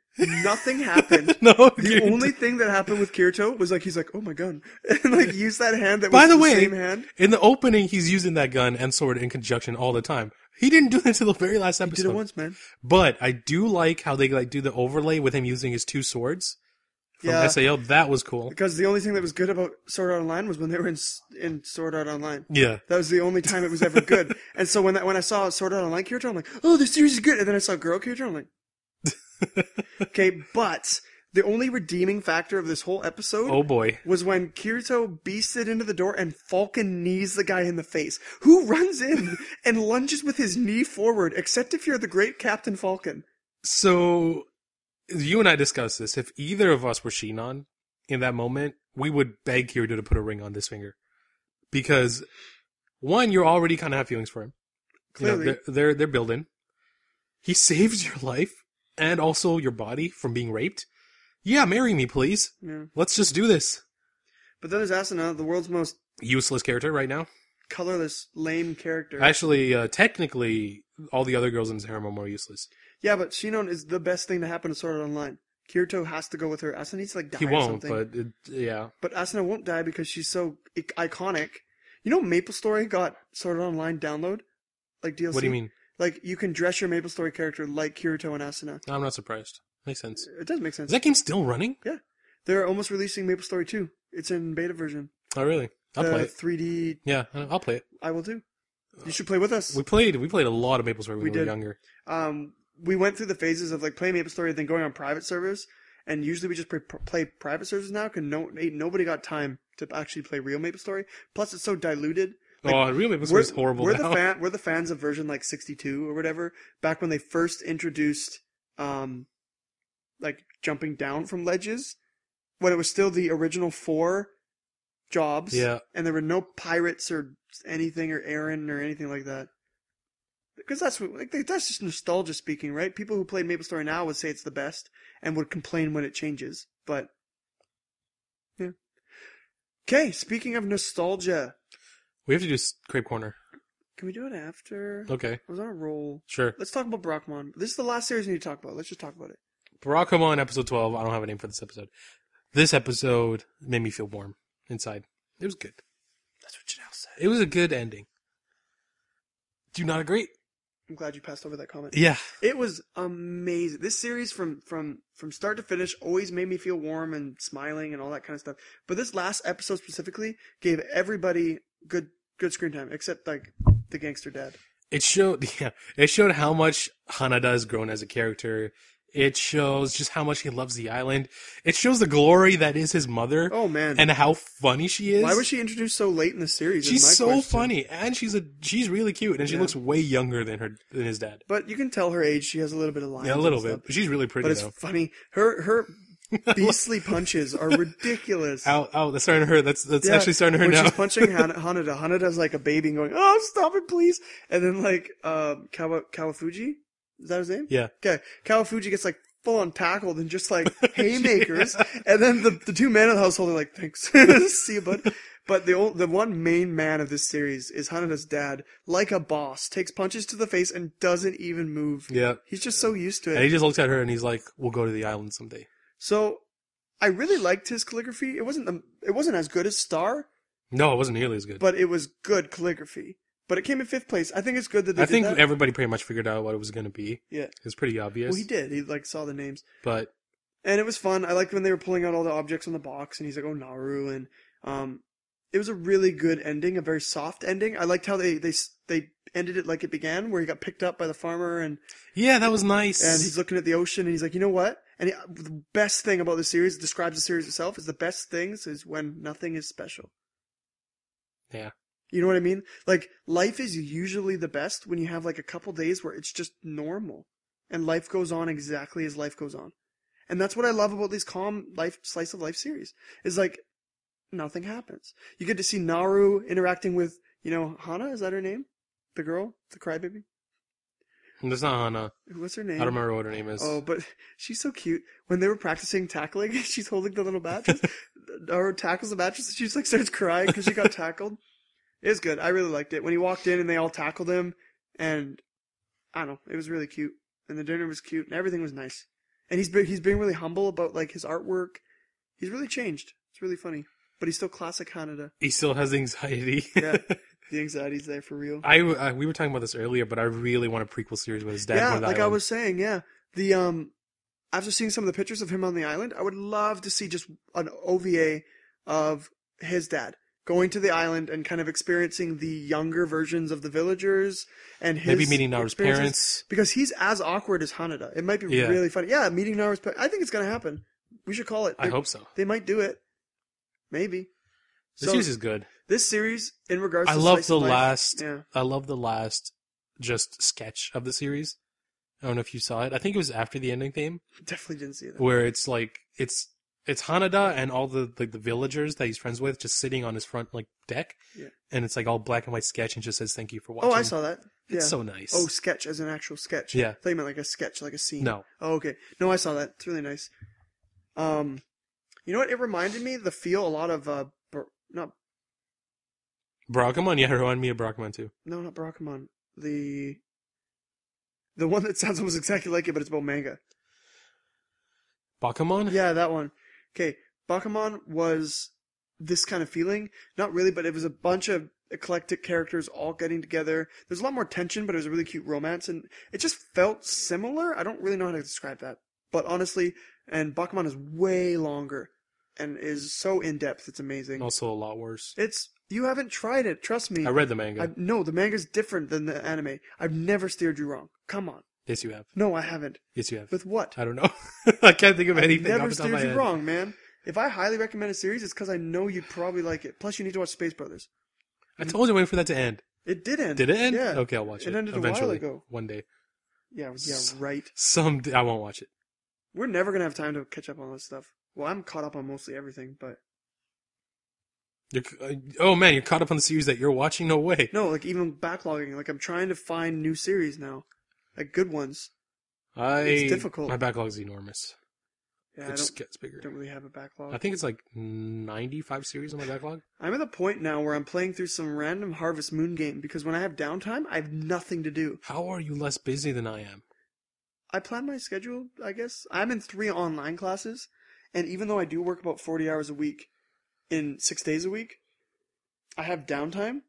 nothing happened. No, the only thing that happened with Kirito was like, he's like, "Oh my gun," and like use that hand that was By the way, same hand. In the opening, he's using that gun and sword in conjunction all the time. He didn't do that until the very last episode. He did it once, man. But I do like how they like do the overlay with him using his 2 swords from SAO. That was cool. Because the only thing that was good about Sword Art Online was when they were in Sword Art Online. Yeah. That was the only time it was ever good. And so when I saw Sword Art Online Kirito, I'm like, "Oh, this series is good." And then I saw Girl Kirito, I'm like, okay, but the only redeeming factor of this whole episode, oh boy, was when Kirito beasted into the door and Falcon knees the guy in the face, who runs in and lunges with his knee forward, except if you're the great Captain Falcon. So, you and I discussed this. If either of us were Shinon in that moment, we would beg Kirito to put a ring on this finger. Because, one, you're already kind of have feelings for him. Clearly. You know, they're building. He saves your life and also your body from being raped. Yeah, marry me, please. Yeah. Let's just do this. But then there's Asuna, the world's most Useless character right now. colorless, lame character. Actually, technically, all the other girls in his harem are more useless. Yeah, but Shinon is the best thing to happen to Sword Art Online. Kirito has to go with her. Asuna needs to die He or won't, something. but yeah. But Asuna won't die because she's so iconic. You know, Maple Story got Sword Art Online download, like DLC. What do you mean? Like you can dress your Maple Story character like Kirito and Asuna. I'm not surprised. Makes sense. It does make sense. Is that game still running? Yeah, they're almost releasing Maple Story 2. It's in beta version. Oh, really? I'll play it. 3D. Yeah, I'll play it. I will too. You should play with us. We played a lot of Maple Story when we were younger. We went through the phases of like playing Maple Story, then going on private servers, and usually we just play private servers now because nobody got time to actually play real Maple Story. Plus, it's so diluted. Like, real Maple Story is horrible now. We're the fans of version like 62 or whatever. Back when they first introduced, like jumping down from ledges, when it was still the original 4 jobs. Yeah. And there were no pirates or anything or Aaron or anything like that. Because that's just nostalgia speaking, right? People who played Maple Story now would say it's the best and would complain when it changes. But yeah. Okay, speaking of nostalgia, We have to do Crepe Corner. can we do it after? Okay. I was on a roll. Sure. Let's talk about Barakamon. This is the last series we need to talk about. Let's just talk about it. Barakamon episode 12. I don't have a name for this episode. This episode made me feel warm inside. It was good. That's what Janelle said. It was a good ending. Do you not agree? I'm glad you passed over that comment. Yeah. It was amazing. This series from start to finish always made me feel warm and smiling and all that kind of stuff. But this last episode specifically gave everybody good screen time, except like the gangster dad. It showed how much Hanada has grown as a character. It shows just how much he loves the island. It shows the glory that is his mother. Oh man. And how funny she is. Why was she introduced so late in the series? She's so funny, and she's really cute, and she looks way younger than his dad. But you can tell her age. She has a little bit of lines. Yeah, a little bit. But she's really pretty, but it's funny. Her beastly punches are ridiculous. Ow, that's starting to hurt. That's actually starting to hurt when now. She's punching Hanada. Hanada's like a baby and going, "Oh, stop it, please!" And then like Kawafuji, is that his name? Yeah. Okay, Kawafuji gets like full on tackled and just like haymakers, and then the 2 men of the household are like, "Thanks, see you, bud." But the one main man of this series is Hanada's dad, like a boss, takes punches to the face and doesn't even move. Yeah. He's just so used to it. And he just looks at her and he's like, "We'll go to the island someday." So, I really liked his calligraphy. It wasn't as good as Star, No, it wasn't nearly as good. but it was good calligraphy. But it came in 5th place. I think it's good that they I think did that. everybody pretty much figured out what it was going to be. Yeah. It was pretty obvious. Well, he did. He like saw the names. But And it was fun. I liked when they were pulling out all the objects on the box, and he's like, "Oh, Naru," and it was a really good ending, a very soft ending. I liked how they ended it like it began, where he got picked up by the farmer, and yeah, that was nice. and he's looking at the ocean, and he's like, "You know what?" And the best thing about the series, describes the series itself, is the best things is when nothing is special. Yeah. You know what I mean? Like, life is usually the best when you have like a couple days where it's just normal, and life goes on exactly as life goes on. And that's what I love about these calm life slice of life series. Is like nothing happens. You get to see Naru interacting with, Hana, is that her name? The girl? The crybaby? That's not Hana. What's her name? I don't remember what her name is. Oh, but she's so cute. When they were practicing tackling, she's holding the little mattress. Naru tackles the mattress and she just like starts crying because she got tackled. It was good. I really liked it. When he walked in and they all tackled him, and I don't know, it was really cute. And the dinner was cute and everything was nice. And he's being really humble about like his artwork. He's really changed. It's really funny. But he's still classic Hanada. He still has anxiety. Yeah, the anxiety's there for real. We were talking about this earlier, but I really want a prequel series with his dad. Yeah, on the like island. I was saying, yeah. The after seeing some of the pictures of him on the island, I would love to see just an OVA of his dad going to the island and kind of experiencing the younger versions of the villagers and his maybe meeting Naru's parents, because he's as awkward as Hanada. It might be really funny. Yeah, meeting Naru's parents. I think it's going to happen. We should call it. I hope so. They might do it. Maybe. This series is good. This series, in regards to I love the last just sketch of the series. I don't know if you saw it. I think it was after the ending theme. Definitely didn't see that. Where it's like it's Hanada and all the villagers that he's friends with just sitting on his front deck. Yeah. And it's like all black and white sketch and just says thank you for watching. Oh, I saw that. Yeah. It's so nice. Oh, sketch as an actual sketch. Yeah. I thought you meant like a sketch, like a scene. No. Oh, okay. No, I saw that. It's really nice. You know what? It reminded me the feel a lot of not Barakamon, yeah, remind me of Barakamon too. no, not Barakamon. The one that sounds almost exactly like it, but it's about manga. Bakamon? Yeah, that one. Okay, Barakamon was this kind of feeling. Not really, but it was a bunch of eclectic characters all getting together. There's a lot more tension, but it was a really cute romance, and it just felt similar. I don't really know how to describe that. But honestly, and Barakamon is way longer and is so in-depth, it's amazing. Also a lot worse. You haven't tried it, trust me. I read the manga. No, the manga's different than the anime. I've never steered you wrong. Come on. Yes, you have. No, I haven't. Yes, you have. With what? I don't know. I can't think of anything Never off the top of my steered you head. wrong, man. If I highly recommend a series, it's because I know you'd probably like it. Plus, you need to watch Space Brothers. I told you waiting for that to end. It did end. Did it end? Yeah. Okay, I'll watch it. It ended eventually. a while ago. One day. Yeah, right. Someday I won't watch it. We're never going to have time to catch up on all this stuff. Well, I'm caught up on mostly everything, but... Oh man, you're caught up on the series that you're watching? No way. No, like even backlogging. Like I'm trying to find new series now. Like good ones. It's difficult. My backlog's enormous. Yeah, It just gets bigger. don't really have a backlog. I think it's like 95 series on my backlog. I'm at the point now where I'm playing through some random Harvest Moon game because when I have downtime, I have nothing to do. How are you less busy than I am? I plan my schedule, I guess. I'm in 3 online classes, and even though I do work about 40 hours a week in 6 days a week, I have downtime.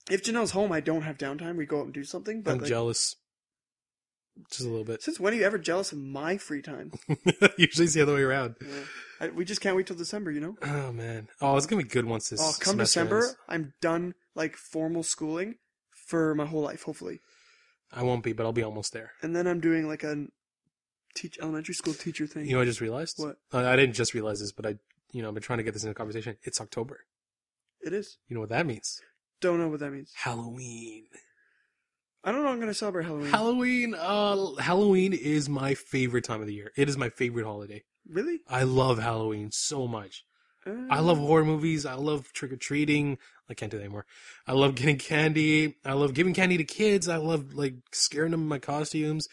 If Janelle's home, I don't have downtime. We go out and do something. But I'm jealous. Just a little bit. Since when are you ever jealous of my free time? Usually it's the other way around. Yeah. We just can't wait till December, you know? Oh, man. Oh, it's going to be good once this come semester December, ends. I'm done, like, formal schooling for my whole life, hopefully. I won't be, but I'll be almost there. And then I'm doing, like, a elementary school teacher thing. You know what I just realized? What? I didn't just realize this, but I've been trying to get this in a conversation. It's October. It is. You know what that means? Don't know what that means. Halloween. I don't know I'm going to celebrate Halloween. Halloween is my favorite time of the year. It is my favorite holiday. Really? I love Halloween so much. I love horror movies. I love trick-or-treating. I can't do that anymore. I love getting candy. I love giving candy to kids. I love, like, scaring them in my costumes.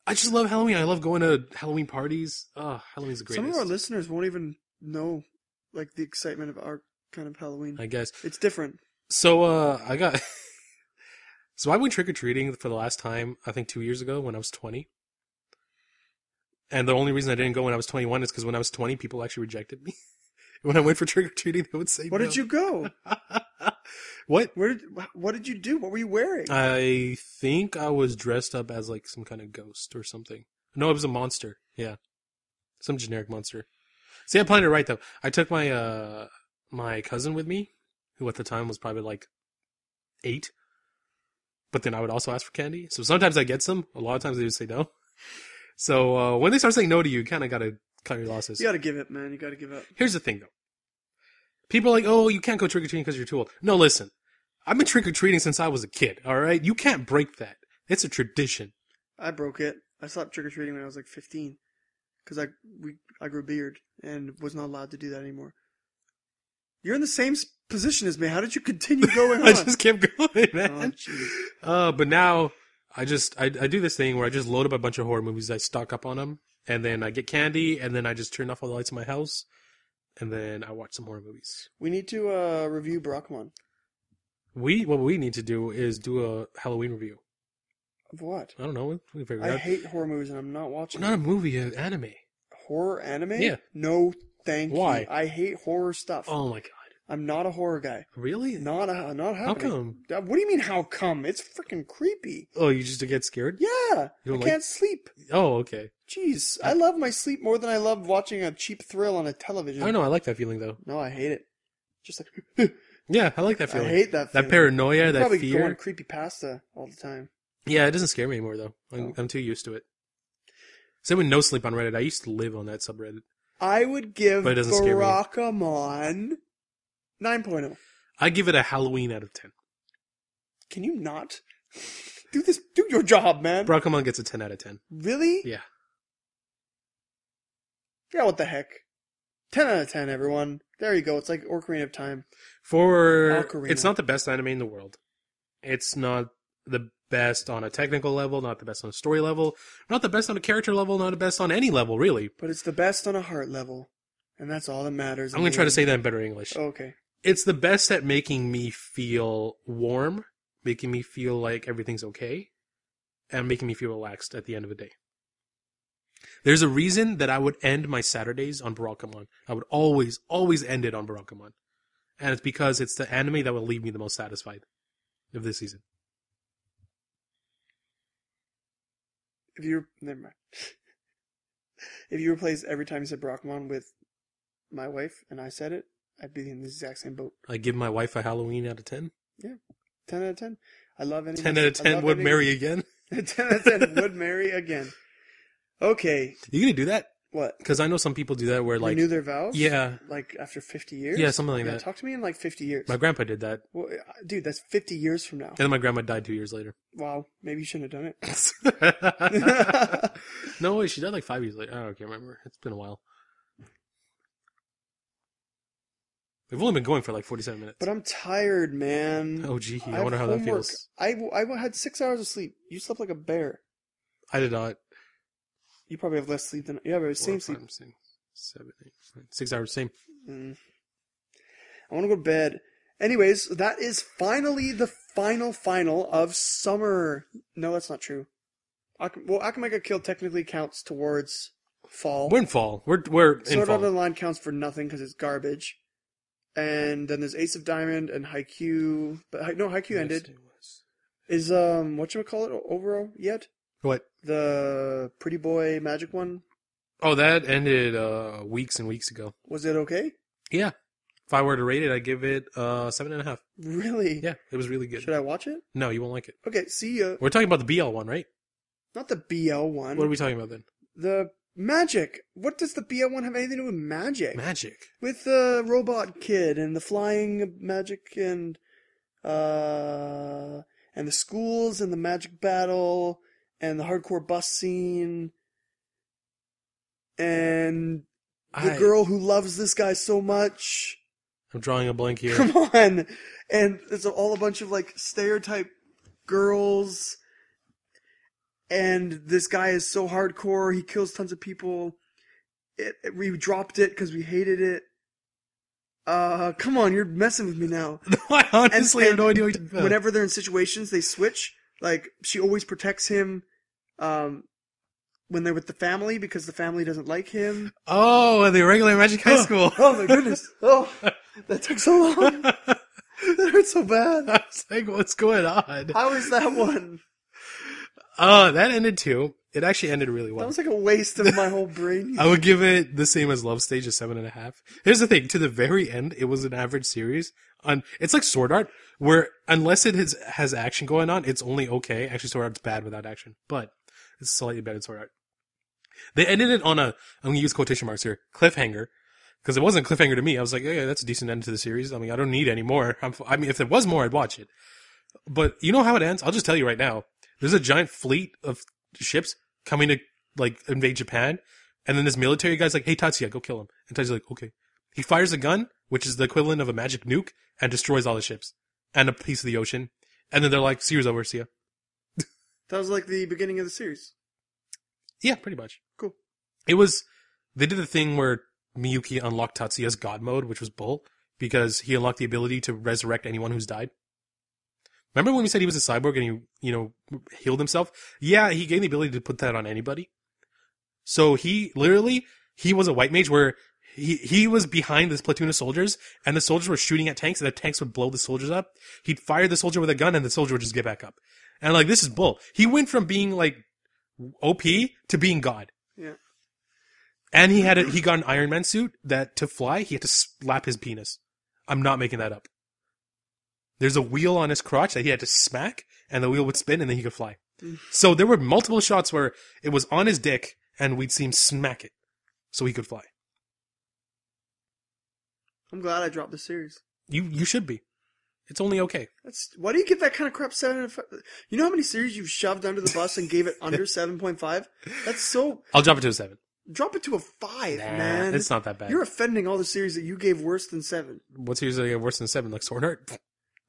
I just love Halloween. I love going to Halloween parties. Oh, Halloween's the greatest. Some of our listeners won't even know, like, the excitement of our kind of Halloween. I guess. It's different. So, So I went trick-or-treating for the last time, I think 2 years ago when I was 20. And the only reason I didn't go when I was 21 is because when I was 20, people actually rejected me. When I went for trick-or-treating, they would say What no. did you go? What? What did you do? What were you wearing? I think I was dressed up as like some kind of ghost or something. No, it was a monster. Yeah. Some generic monster. See, I planned it right though. I took my my cousin with me, who at the time was probably like 8. But then I would also ask for candy. So sometimes I get some. A lot of times they would say no. So when they start saying no to you kind of got to cut your losses. You got to give it, man. You got to give up. Here's the thing though. People are like, oh, you can't go trick-or-treating because you're too old. No, listen. I've been trick-or-treating since I was a kid, all right? You can't break that. It's a tradition. I broke it. I stopped trick-or-treating when I was like 15 because I grew a beard and was not allowed to do that anymore. You're in the same position as me. How did you continue going on? I just kept going, man. Oh, But now I do this thing where I just load up a bunch of horror movies. I stock up on them, and then I get candy, and then I just turn off all the lights in my house, and then I watch some horror movies. We need to review Barakamon. What we need to do is do a Halloween review. Of what? I don't know. We figure it I out. hate horror movies and I'm not watching Not a movie, an anime. Horror anime? Yeah. No, thank Why? you. I hate horror stuff. Oh my god. I'm not a horror guy. Really? Not happening. How come? What do you mean how come? It's freaking creepy. Oh, you just get scared? Yeah. You I don't can't sleep. Oh, okay. Jeez. I love my sleep more than I love watching a cheap thrill on a television. I don't know. I like that feeling though. No, I hate it. Just like Yeah, I like that I feeling. hate that feeling. That paranoia, that Probably fear. going creepypasta all the time. Yeah, it doesn't scare me anymore though. I'm too used to it. Same with No Sleep on Reddit. I used to live on that subreddit. I would give But it doesn't scare me. Barakamon 9.0. I give it a Halloween out of 10. Can you not? Do your job, man. Barakamon gets a 10 out of 10. Really? Yeah. Yeah, what the heck? 10 out of 10, everyone. There you go. It's like Ocarina of Time. Ocarina. It's not the best anime in the world. It's not the best on a technical level, not the best on a story level, not the best on a character level, not the best on any level, really. But it's the best on a heart level. And that's all that matters. I'm going to try to say that in better English. Oh, okay. It's the best at making me feel warm, making me feel like everything's okay, and making me feel relaxed at the end of the day. There's a reason that I would end my Saturdays on Barakamon. I would always end it on Barakamon. And it's because it's the anime that will leave me the most satisfied of this season. Never mind. If you replaced every time you said Barakamon with my wife and I said it, I'd be in the exact same boat. I give my wife a Halloween out of 10. Yeah. 10 out of 10. I love any 10 out of 10 would marry again. 10 out of 10 would marry again. Okay. You gonna do that? What? Because I know some people do that where like... Renew their vows? Yeah. Like after 50 years? Yeah, something like that. Talk to me in like 50 years. My grandpa did that. Well, dude, that's 50 years from now. And then my grandma died 2 years later. Wow. Maybe you shouldn't have done it. No, wait, she died like 5 years later. I can't remember. It's been a while. We've only been going for like 47 minutes. But I'm tired, man. Oh, gee. I wonder how that feels. I had 6 hours of sleep. You slept like a bear. I did not. You probably have less sleep than... Yeah, but same sleep. 7, 8, 9, 6 hours, same. I want to go to bed. Anyways, that is finally the final of summer. No, that's not true. Akame Ga Kill technically counts towards fall. We're in fall. We're in Sword fall. Art Online counts for nothing because it's garbage. And then there's Ace of Diamond and Haikyuu. But no, Haikyuu ended. Is whatchamacallit over yet? What? The Pretty Boy Magic one? Oh, that ended weeks and weeks ago. Was it okay? Yeah. If I were to rate it, I'd give it 7.5. Really? Yeah, it was really good. Should I watch it? No, you won't like it. Okay, see ya. We're talking about the BL one, right? Not the BL one. What are we talking about then? The magic. What does the BL one have anything to do with magic? Magic. With the robot kid and the flying magic and the schools and the magic battle and the hardcore bus scene and the girl who loves this guy so much. I'm drawing a blank here. Come on. And it's all a bunch of like stereotype girls. And this guy is so hardcore. He kills tons of people. We dropped it because we hated it. Come on, you're messing with me now. No, I honestly have no idea what you're talking about. Whenever they're in situations, they switch. Like, she always protects him when they're with the family because the family doesn't like him. Oh, the regular Magic High School. Oh my goodness. Oh, that took so long. That hurt so bad. I was like, what's going on? How is that one? That ended too. It actually ended really well. That was like a waste of my whole brain. I would give it the same as Love Stage, a 7.5. Here's the thing. To the very end, it was an average series. It's like Sword Art, where unless it has action going on, it's only okay. Actually, Sword Art's bad without action, but it's slightly better than Sword Art. They ended it on I'm going to use quotation marks here, cliffhanger. Because it wasn't a cliffhanger to me. I was like, yeah, that's a decent end to the series. I mean, I don't need any more. I mean, if there was more, I'd watch it. But you know how it ends? I'll just tell you right now. There's a giant fleet of ships coming to, like, invade Japan. And then this military guy's like, hey, Tatsuya, go kill him. And Tatsuya's like, okay. He fires a gun, which is the equivalent of a magic nuke, and destroys all the ships. And a piece of the ocean. And then they're like, series over, see ya. That was like the beginning of the series. Yeah, pretty much. Cool. They did the thing where Miyuki unlocked Tatsuya's god mode, which was bull, because he unlocked the ability to resurrect anyone who's died. Remember when we said he was a cyborg and he healed himself? Yeah, he gained the ability to put that on anybody. So he was a white mage where he was behind this platoon of soldiers, and the soldiers were shooting at tanks, and the tanks would blow the soldiers up. He'd fire the soldier with a gun, and the soldier would just get back up. And like, this is bull. He went from being like OP to being God. Yeah. And he got an Iron Man suit that to fly, he had to slap his penis. I'm not making that up. There's a wheel on his crotch that he had to smack, and the wheel would spin, and then he could fly. So there were multiple shots where it was on his dick, and we'd see him smack it, so he could fly. I'm glad I dropped the series. You should be. It's only okay. Why do you give that kind of crap 7.5? You know how many series you've shoved under the bus and gave it under 7.5? That's so... I'll drop it to a 7. Drop it to a 5, man. It's not that bad. You're offending all the series that you gave worse than 7. What series did I give worse than 7? Like Sword Art?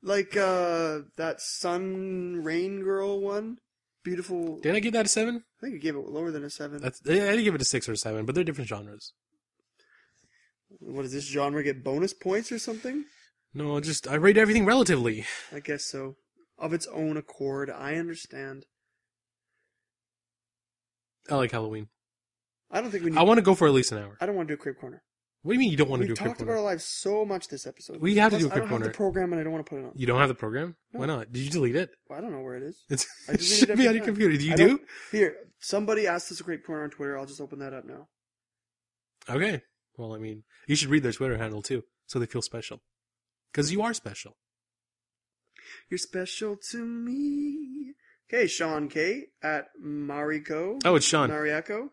Like, that Sun Rain Girl one. Beautiful. Did I give that a 7? I think you gave it lower than a 7. I didn't give it a 6 or a 7, but they're different genres. What does this genre get bonus points or something? No, just I rate everything relatively. I guess so. Of its own accord, I understand. I like Halloween. I don't think we need... I want to go for at least an hour. I don't want to do a Crepe Corner. What do you mean you don't want to do a We Crepe talked Corner? about our lives so much this episode. We have to do a I Crepe don't Corner. have the program and I don't want to put it on. You don't have the program? No. Why not? Did you delete it? Well, I don't know where it is. It I delete should it be every on your time. computer. Do you I do? don't- Here, somebody asked us a Crepe Corner on Twitter. I'll just open that up now. Okay. Well, I mean, you should read their Twitter handle too, so they feel special. Because you are special. You're special to me. Okay, Sean K. at Mariko. Oh, it's Sean. Mariako.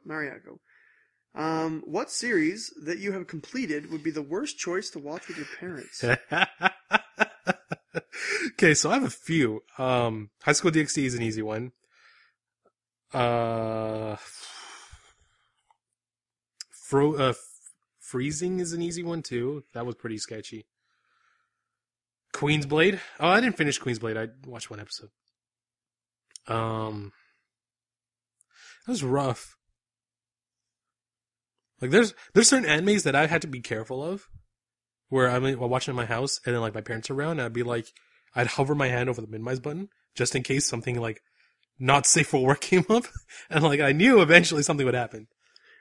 What series that you have completed would be the worst choice to watch with your parents? Okay, so I have a few. High School DxD is an easy one. Freezing is an easy one too. That was pretty sketchy. Queen's Blade. Oh, I didn't finish Queen's Blade. I watched one episode. That was rough. Like there's certain animes that I had to be careful of, where I'm watching in my house and then like my parents are around, and I'd hover my hand over the minimize button just in case something like not safe for work came up, and like I knew eventually something would happen.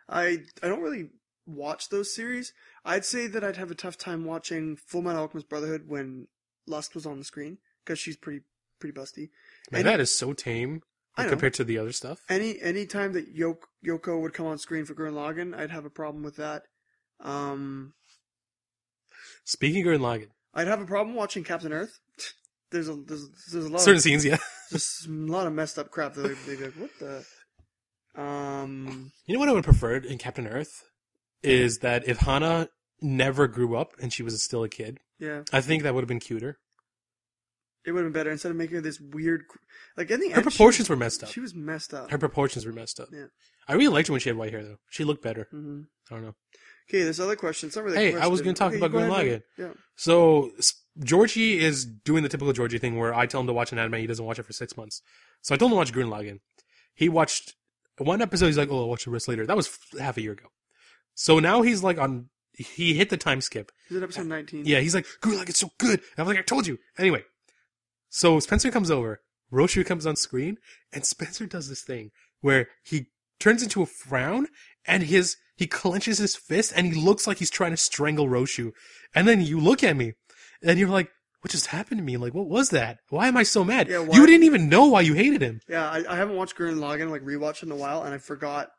I don't really watch those series. I'd say that I'd have a tough time watching Full Metal Alchemist Brotherhood when Lust was on the screen, because she's pretty busty. Man, that is so tame I know. compared to the other stuff. Any time that Yoko would come on screen for Gurren Lagann, I'd have a problem with that. Speaking of Gurren Lagann, I'd have a problem watching Captain Earth. There's a lot certain of, scenes, yeah. just a lot of messed up crap that they'd be like, what the? You know what I would prefer in Captain Earth is that if Hana never grew up and she was still a kid, yeah, I think that would have been cuter. it would have been better instead of making her this weird, like in the Her end, proportions were messed up. She was messed up. Her proportions were messed up. Yeah. I really liked her when she had white hair, though. She looked better. Mm-hmm. I don't know. Okay, this other question. It's not really. Hey, a question. I was going to talk about go Gurren ahead, Lagann. Yeah. So, Georgie is doing the typical Georgie thing where I tell him to watch an anime, he doesn't watch it for 6 months. So I told him to watch Gurren Lagann. He watched one episode, he's like, oh, I'll watch the rest later. That was half a year ago. So now he's like he hit the time skip. Is it episode 19? Yeah, he's like, Gurren Lagann's so good. And I was like, I told you. Anyway, so Spencer comes over, Roshu comes on screen, and Spencer does this thing where he turns into a frown, and he clenches his fist, and he looks like he's trying to strangle Roshu. And then you look at me, and you're like, what just happened to me? Like, what was that? Why am I so mad? Yeah, you didn't even know why you hated him. Yeah, I haven't watched Gurren Lagann, like, rewatched in a while, and I forgot,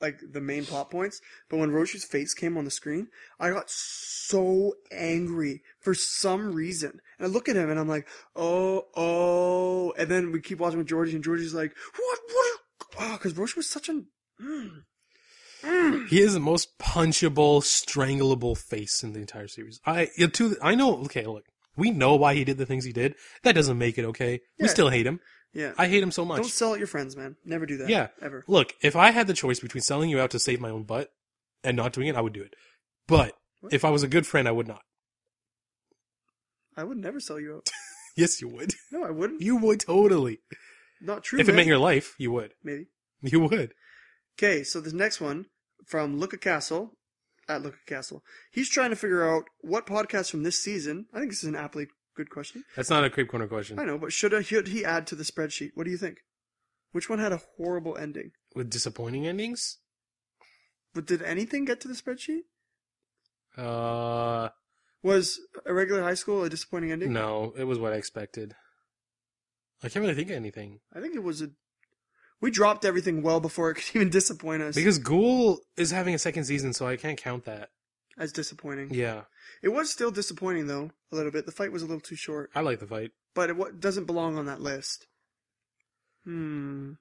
like, the main plot points. But when Roshu's face came on the screen, I got so angry for some reason. And I look at him, and I'm like, oh. And then we keep watching with Georgie, and Georgie's like, what? Oh, because Roshu was such an... He is the most punchable, strangleable face in the entire series. I know, okay, look, we know why he did the things he did. That doesn't make it okay. We Yeah. still hate him. Yeah. I hate him so much. Don't sell out your friends, man. Never do that. Yeah. Ever. Look, if I had the choice between selling you out to save my own butt and not doing it, I would do it. But if I was a good friend, I would not. I would never sell you out. Yes, you would. No, I wouldn't. You would totally. Not true, If it man. meant your life, you would. Maybe. You would. Okay, so this next one from Luca Castle, at Luca Castle. He's trying to figure out what podcast from this season, I think this is an aptly good question. That's not a Crepe Corner question. I know, but should he add to the spreadsheet? What do you think? Which one had a horrible ending? With disappointing endings? But did anything get to the spreadsheet? No, Was a regular high school a disappointing ending? it was what I expected. I can't really think of anything. I think it was we dropped everything well before it could even disappoint us. Because Ghoul is having a second season, so I can't count that. As disappointing. Yeah. It was still disappointing, though, a little bit. The fight was a little too short. I like the fight. But it doesn't belong on that list. We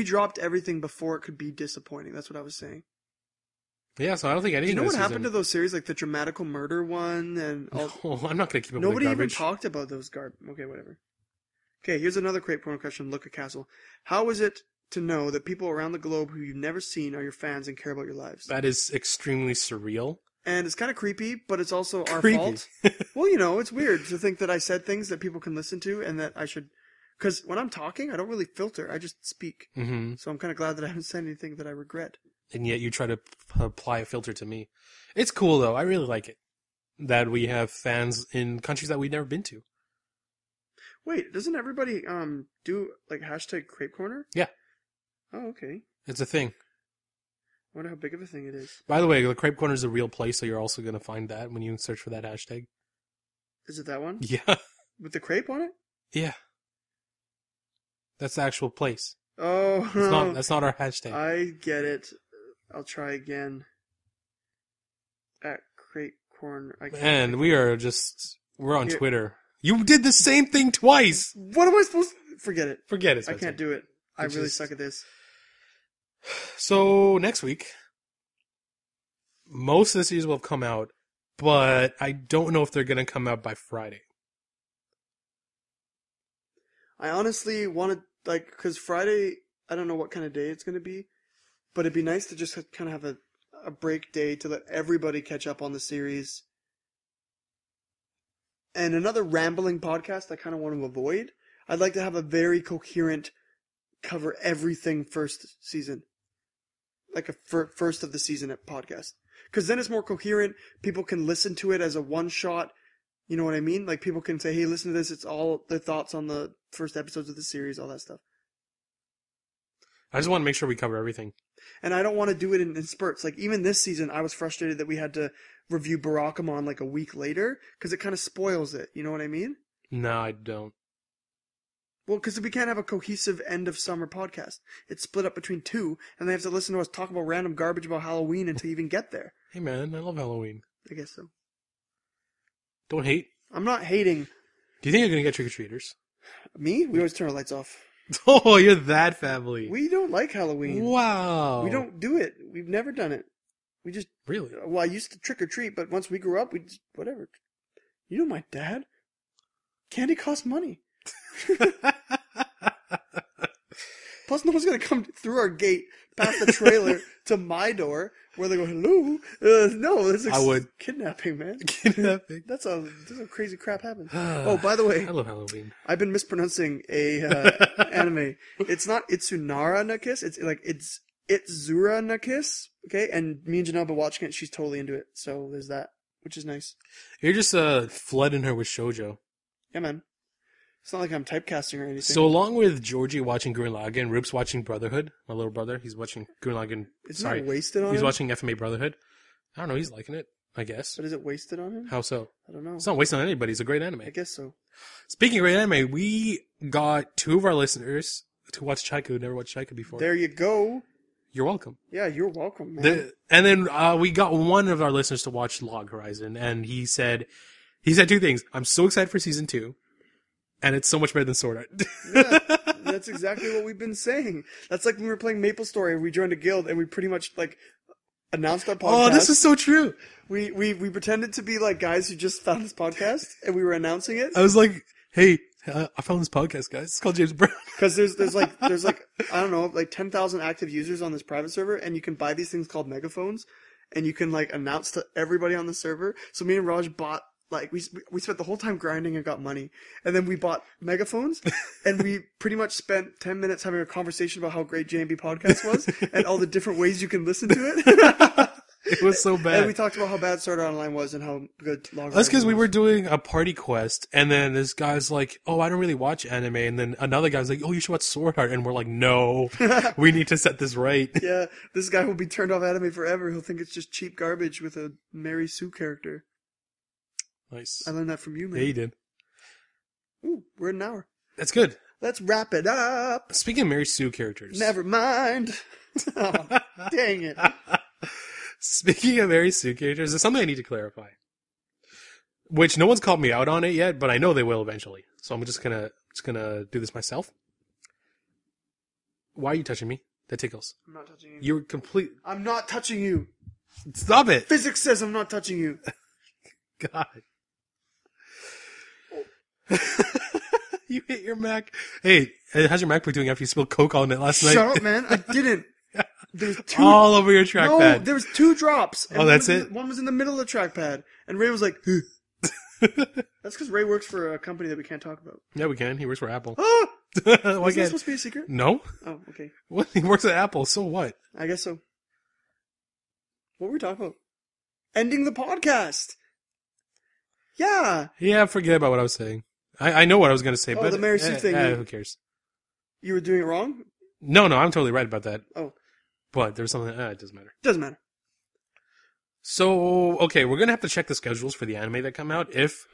dropped everything before it could be disappointing. That's what I was saying. Yeah, so I don't think Do anything you know this what happened to season... those series, like the Dramatical Murder one? And all... No, I'm not going to keep up Nobody with the even garbage. talked about those Okay, whatever. Okay, here's another Crepe Corner question. Look at Castle. How is it to know that people around the globe who you've never seen are your fans and care about your lives? That is extremely surreal. And it's kind of creepy, but it's also our Creepy. fault. Well, it's weird to think that I said things that people can listen to and that I should... Because when I'm talking, I don't really filter. I just speak. Mm-hmm. So I'm kind of glad that I haven't said anything that I regret. and yet you try to apply a filter to me. It's cool though. I really like it that we have fans in countries that we've never been to. Wait, doesn't everybody do like hashtag Crepe Corner? Yeah. Oh, okay. It's a thing. I wonder how big of a thing it is. By the way, the Crepe Corner is a real place, so you're also going to find that when you search for that hashtag. Is it that one? Yeah. With the crepe on it? Yeah. That's the actual place. Oh, That's not our hashtag. I get it. I'll try again. At Crepe Corner. And we're on Twitter. You did the same thing twice. What am I supposed to... Forget it. Forget it, I Spencer. can't do it. I really suck at this. So, next week, most of the series will have come out, but I don't know if they're going to come out by Friday. I honestly want to, because Friday, I don't know what kind of day it's going to be, but it'd be nice to just kind of have a break day to let everybody catch up on the series. And another rambling podcast I kind of want to avoid. I'd like to have a very coherent, cover everything first season. Like a first of the season podcast. Because then it's more coherent. People can listen to it as a one-shot. You know what I mean? Like, people can say, hey, listen to this. It's all their thoughts on the first episodes of the series, all that stuff. I just want to make sure we cover everything. And I don't want to do it in spurts. Like, even this season, I was frustrated that we had to review Barakamon like a week later, because it kind of spoils it. You know what I mean? No, I don't. Well, because we can't have a cohesive end of summer podcast. It's split up between two, and they have to listen to us talk about random garbage about Halloween until you even get there. Hey, man, I love Halloween. I guess so. Don't hate. I'm not hating. Do you think you're going to get trick-or-treaters? Me? We always turn our lights off. Oh, you're that family. We don't like Halloween. Wow. We don't do it. We've never done it. We just... Really? Well, I used to trick-or-treat, but once we grew up, we just... Whatever. You know my dad. Candy costs money. Plus, no one's going to come through our gate, past the trailer, to my door, where they go, hello? No, this is I would. kidnapping, man. Kidnapping. That's a crazy crap happens. Oh, by the way, I love Halloween. I've been mispronouncing a anime. It's not Itsunara na Kiss. It's Itzura na Kiss. Okay, and me and Janelle been watching it. She's totally into it. So there's that, which is nice. You're just flooding her with shoujo. Yeah, man. It's not like I'm typecasting or anything. So along with Georgie watching Gurren Lagann, Rup's watching Brotherhood. My little brother, he's watching Gurren Lagann. Isn't it wasted on him? He's watching FMA Brotherhood. I don't know. He's liking it, I guess. But is it wasted on him? How so? I don't know. It's not wasted on anybody. It's a great anime. I guess so. Speaking of great anime, we got 2 of our listeners to watch Chaika who never watched Chaika before. There you go. You're welcome. Yeah, you're welcome, man. And then we got one of our listeners to watch Log Horizon, and he said 2 things. I'm so excited for season 2. And it's so much better than Sword Art. Yeah, that's exactly what we've been saying. That's like when we were playing Maple Story. We joined a guild and we pretty much announced our podcast. Oh, this is so true. We pretended to be like guys who just found this podcast and we were announcing it. I was like, hey, I found this podcast, guys. It's called James Brown. Because there's like I don't know, like 10,000 active users on this private server, and you can buy these things called megaphones, and you can announce to everybody on the server. So me and Raj bought. We spent the whole time grinding and got money. And then we bought megaphones, and we pretty much spent 10 minutes having a conversation about how great JMB Podcast was, and all the different ways you can listen to it. It was so bad. And we talked about how bad Sword Art Online was and how good Log That's because Horizon we was. were doing a party quest, and then this guy's like, oh, I don't really watch anime. And then another guy's like, oh, you should watch Sword Art. And we're like, no, we need to set this right. Yeah, this guy will be turned off anime forever. He'll think it's just cheap garbage with a Mary Sue character. Nice. I learned that from you, man. Yeah, you did. Ooh, we're at an hour. That's good. Let's wrap it up. Speaking of Mary Sue characters. Never mind. Oh, dang it. Speaking of Mary Sue characters, there's something I need to clarify. Which no one's called me out on it yet, but I know they will eventually. So I'm just gonna do this myself. Why are you touching me? That tickles. I'm not touching you. You're complete. I'm not touching you. Stop it. Physics says I'm not touching you. God. You hit your Mac. Hey, how's your MacBook doing after you spilled Coke on it last night? Shut up, man. I didn't. There was 2. All over your trackpad. No, there was 2 drops. Oh, that's it? One was in the middle of the trackpad. And Ray was like, That's because Ray works for a company that we can't talk about. Yeah, we can. He works for Apple. Oh! Why Is that can't? supposed to be a secret? No. Oh, okay. What? He works at Apple, so what? I guess so. What were we talking about? Ending the podcast. Yeah. Yeah, forget about what I was saying. I know what I was going to say, Oh, but the Mary Sue thing. who cares? You were doing it wrong? No, I'm totally right about that. Oh. But there's something, it doesn't matter. Doesn't matter. So, okay, we're going to have to check the schedules for the anime that come out. If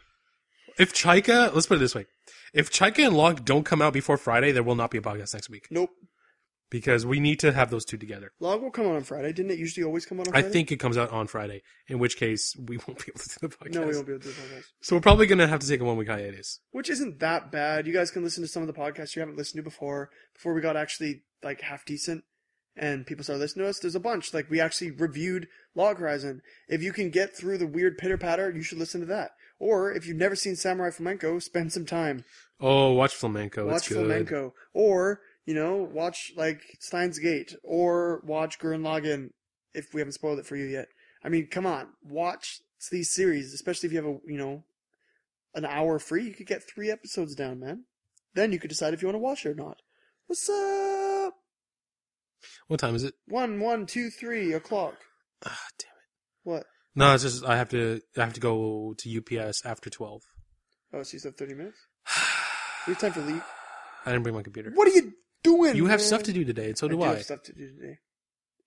Chaika, let's put it this way. If Chaika and Log don't come out before Friday, there will not be a podcast next week. Nope. Because we need to have those two together. Log will come out on Friday. Didn't it usually always come out on Friday? I think it comes out on Friday, in which case we won't be able to do the podcast. No, we won't be able to do the podcast. So we're probably going to have to take a 1 week hiatus. Which isn't that bad. You guys can listen to some of the podcasts you haven't listened to before we got actually like half decent and people started listening to us. There's a bunch. Like we actually reviewed Log Horizon. If you can get through the weird pitter patter, you should listen to that. Or if you've never seen Samurai Flamenco, spend some time. Oh, watch Flamenco. Watch it's good. Flamenco. Or, watch like Steins Gate. Or watch Gurren Lagann if we haven't spoiled it for you yet. I mean, come on. Watch these series, especially if you have an hour free. You could get 3 episodes down, man. Then you could decide if you want to watch it or not. What's up? What time is it? 1, 2, 3 o'clock. Ah, damn it. What? No, it's just I have to go to UPS after 12. Oh, so you still have 30 minutes? We have time for leave. I didn't bring my computer. What are you doing? You have man? stuff to do today, and so do I I. do have stuff to do today.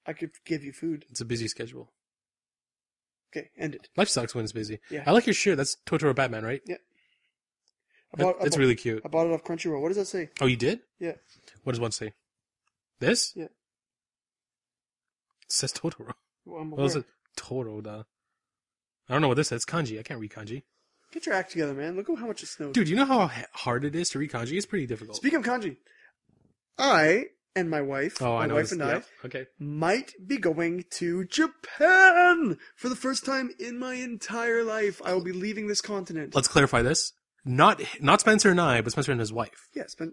I could give you food. It's a busy schedule. Okay, end it. Life sucks when it's busy. Yeah. I like your shirt. That's Totoro Batman, right? Yeah. It's really cute. I bought it off Crunchyroll. What does that say? Oh, you did? Yeah. What does one say? This? Yeah. It says Totoro. Well, I'm What is aware. it? Toro, da. I don't know what this says. Kanji. I can't read kanji. Get your act together, man. Look at how much it snowed. Dude, you know how hard it is to read kanji? It's pretty difficult. Speaking of kanji, I and my wife, I know wife this. and I, Yeah. Okay. might be going to Japan for the first time in my entire life. I will be leaving this continent. Let's clarify this. Not Spencer and I, but Spencer and his wife. Yes, but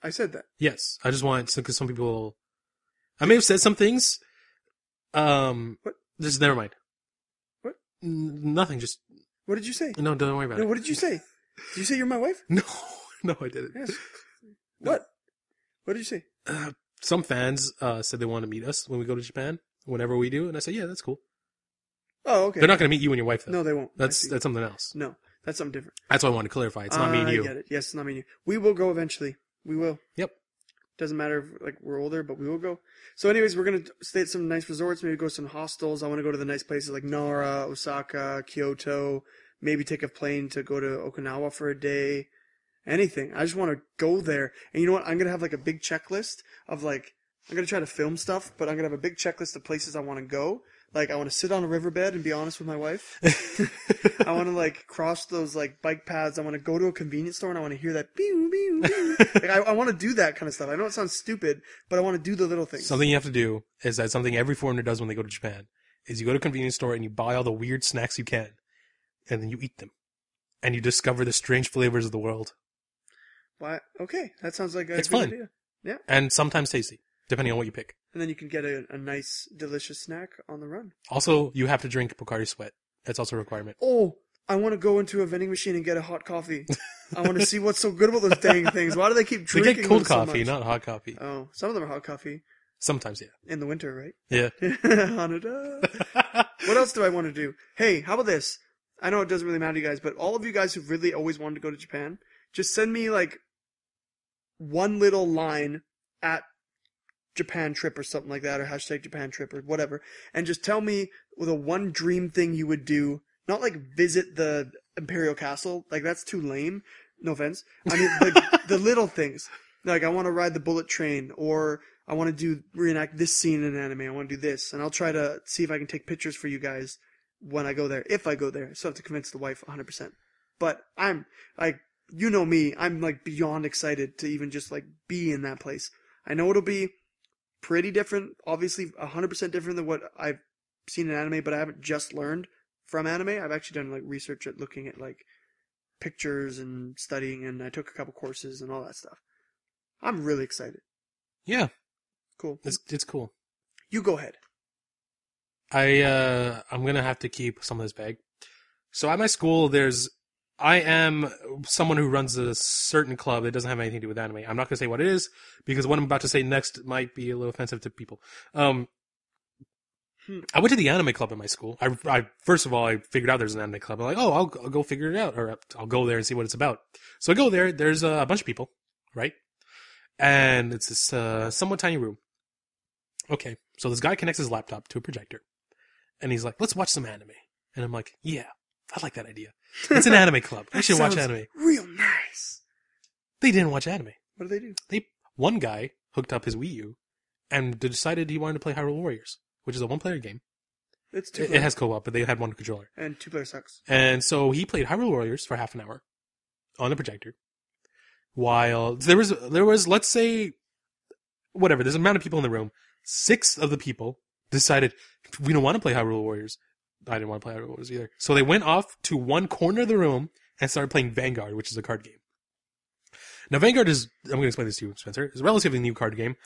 I said that. Yes. I just want, because some people, I may have said some things. What? Just never mind. What? Nothing. Just, What did you say? no, don't worry about No, it. what did you say? Did you say you're my wife? No, I didn't. Yes. What? What did you say? Some fans said they want to meet us when we go to Japan, whenever we do, and I said, yeah, that's cool. Oh, okay. They're not going to meet you and your wife, though. No, they won't. I That's see. something else. No, that's something different. That's why I wanted to clarify. It's not me and you. I get it. Yes, it's not me and you. We will go eventually. We will. Yep. Doesn't matter if we're older, but we will go. So anyways, we're going to stay at some nice resorts, maybe go to some hostels. I want to go to the nice places like Nara, Osaka, Kyoto, maybe take a plane to go to Okinawa for a day. Anything. I just want to go there. And you know what? I'm going to have like a big checklist of I'm going to try to film stuff, but I'm going to have a big checklist of places I want to go. Like, I want to sit on a riverbed and be honest with my wife. I want to, cross those, bike paths. I want to go to a convenience store and I want to hear that pew, pew, pew. I want to do that kind of stuff. I know it sounds stupid, but I want to do the little things. Something you have to do is that something every foreigner does when they go to Japan is you go to a convenience store and you buy all the weird snacks you can, and then you eat them, and you discover the strange flavors of the world. What? Okay, that sounds like It's good fun. idea. Yeah. And sometimes tasty, depending on what you pick. And then you can get a nice, delicious snack on the run. Also, you have to drink Pocari Sweat. That's also a requirement. Oh, I want to go into a vending machine and get a hot coffee. I want to see what's so good about those dang things. Why do they keep They drinking get cold them so coffee, much? not hot coffee. Oh, some of them are hot coffee. Sometimes, yeah. In the winter, right? Yeah. Hanada. What else do I want to do? Hey, how about this? I know it doesn't really matter to you guys, but all of you guys who've really always wanted to go to Japan, just send me one little line at Japan trip or something like that, or hashtag Japan trip or whatever, and just tell me the one dream thing you would do. Not visit the Imperial Castle, that's too lame. No offense. I mean, the little things. I want to ride the bullet train, or I want to reenact this scene in an anime. I want to do this, and I'll try to see if I can take pictures for you guys when I go there. If I go there, so I have to convince the wife 100%. But I'm you know me, I'm beyond excited to even just be in that place. I know it'll be pretty different, obviously 100% different than what I've seen in anime, but I haven't just learned from anime. I've actually done research at looking at pictures and studying, and I took a couple courses and all that stuff. I'm really excited. Yeah. Cool. It's cool. You go ahead. I'm gonna have to keep some of this bag. So at my school, I am someone who runs a certain club that doesn't have anything to do with anime. I'm not gonna say what it is, because what I'm about to say next might be a little offensive to people. I went to the anime club in my school. I first of all, I figured out there's an anime club. I'm like, oh, I'll go figure it out, or I'll go there and see what it's about. So I go there. There's a bunch of people, right? And it's this somewhat tiny room. Okay, so this guy connects his laptop to a projector, and he's like, let's watch some anime. And I'm like, yeah, I like that idea. It's an anime club. I should watch anime. Real nice. They didn't watch anime. What did they do? One guy hooked up his Wii U and decided he wanted to play Hyrule Warriors, which is a one-player game. It's It has co-op, but they had one controller. And 2-player sucks. And so he played Hyrule Warriors for half an hour on the projector. While there was, let's say, whatever, there's an amount of people in the room. 6 of the people decided, we don't want to play Hyrule Warriors. I didn't want to play Hyrule Warriors either. So they went off to one corner of the room and started playing Vanguard, which is a card game. Now, Vanguard is, I'm going to explain this to you, Spencer, is a relatively new card game.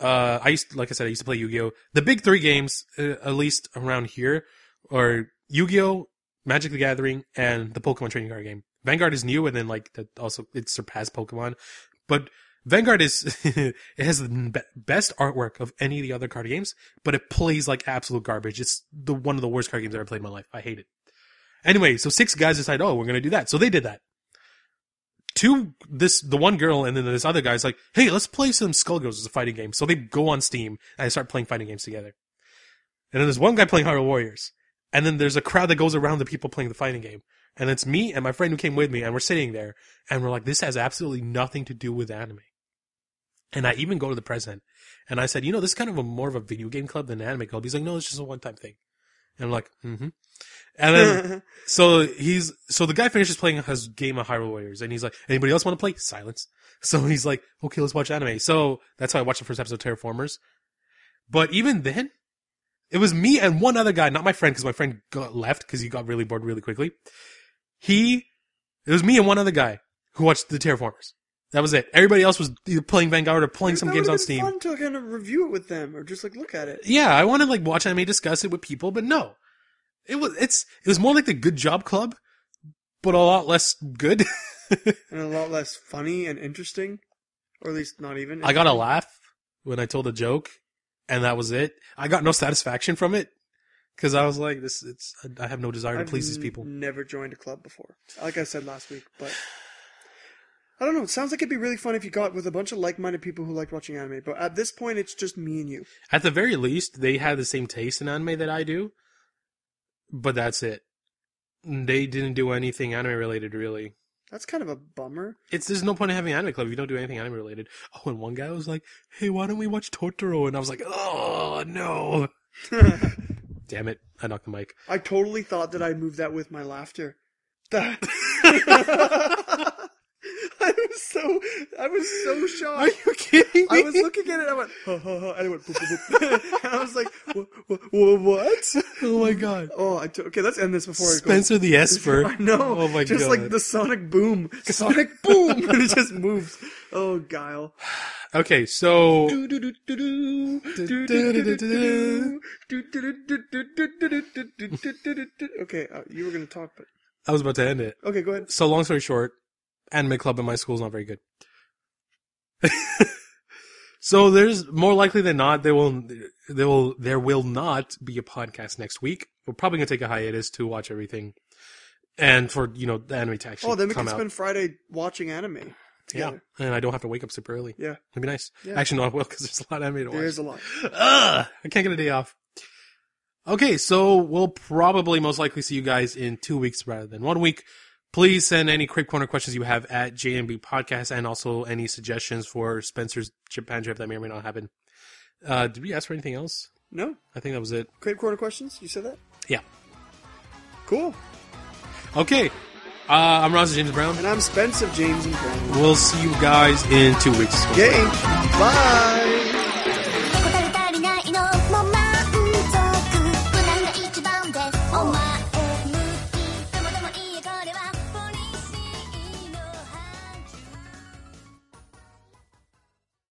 Like I said, I used to play Yu-Gi-Oh! The big 3 games, at least around here, are Yu-Gi-Oh!, Magic the Gathering, and the Pokemon trading card game. Vanguard is new, and then it surpassed Pokemon. But Vanguard it has the best artwork of any of the other card games, but it plays like absolute garbage. It's one of the worst card games I've ever played in my life. I hate it. Anyway, so 6 guys decided, oh, we're going to do that. So they did that. The one girl and then this other guy's like, hey, let's play some Skullgirls as a fighting game. So they go on Steam and they start playing fighting games together. And then there's one guy playing Hyrule Warriors. And then there's a crowd that goes around the people playing the fighting game. And it's me and my friend who came with me, and we're sitting there, and we're like, this has absolutely nothing to do with anime. And I even go to the president, and I said, this is kind of more of a video game club than an anime club. He's like, no, it's just a one-time thing. And I'm like, mm-hmm. And then, so the guy finishes playing his game of Hyrule Warriors, and he's like, anybody else want to play? Silence. So he's like, okay, let's watch anime. So that's how I watched the first episode of Terraformers. But even then, it was me and one other guy, not my friend, because my friend got left because he got really bored really quickly. It was me and one other guy who watched the Terraformers. That was it. Everybody else was either playing Vanguard or playing some games on Steam. It would have been fun to kind of review it with them or just look at it. Yeah, I wanted to watch anime, discuss it with people, but no. It was more like the Good Job Club, but a lot less good. And a lot less funny and interesting. Or at least not even. I got a laugh when I told a joke, and that was it. I got no satisfaction from it. Because I was like, I have no desire to please these people. I've never joined a club before. Like I said last week, but I don't know. It sounds like it'd be really fun if you got with a bunch of like-minded people who liked watching anime. But at this point, it's just me and you. At the very least, they have the same taste in anime that I do. But that's it. They didn't do anything anime-related, really. That's kind of a bummer. There's no point in having an anime club if you don't do anything anime-related. Oh, and one guy was like, hey, why don't we watch Totoro? And I was like, oh, no. Damn it. I knocked the mic. I totally thought that I'd move that with my laughter. I was so shocked. Are you kidding me? I was looking at it, I went, ha, ha, ha, and it went, boop, boop, boop. And I was like, what? Oh my god. Oh, okay, let's end this before Spencer the Esper. I know. Oh my god. Just like the sonic boom. Sonic boom! And it just moves. Oh, Guile. Okay, so... Okay, you were going to talk, but... I was about to end it. Okay, go ahead. So long story short, anime club in my school is not very good. So there's more likely than not there will not be a podcast next week. We're probably gonna take a hiatus to watch everything, and for the anime to actually then we come can out. spend Friday watching anime together. Yeah, and I don't have to wake up super early. Yeah, it'd be nice. Yeah. Actually, no, I will because there's a lot of anime to watch. There's a lot. I can't get a day off. Okay, so we'll probably most likely see you guys in 2 weeks rather than 1 week. Please send any Crepe Corner questions you have at JMB Podcast and also any suggestions for Spencer's Japan trip that may or may not happen. Did we ask for anything else? No. I think that was it. Crepe Corner questions? You said that? Yeah. Cool. Okay. I'm Ross James Brown. And I'm Spence of James and Brown. We'll see you guys in 2 weeks. Yay. Bye.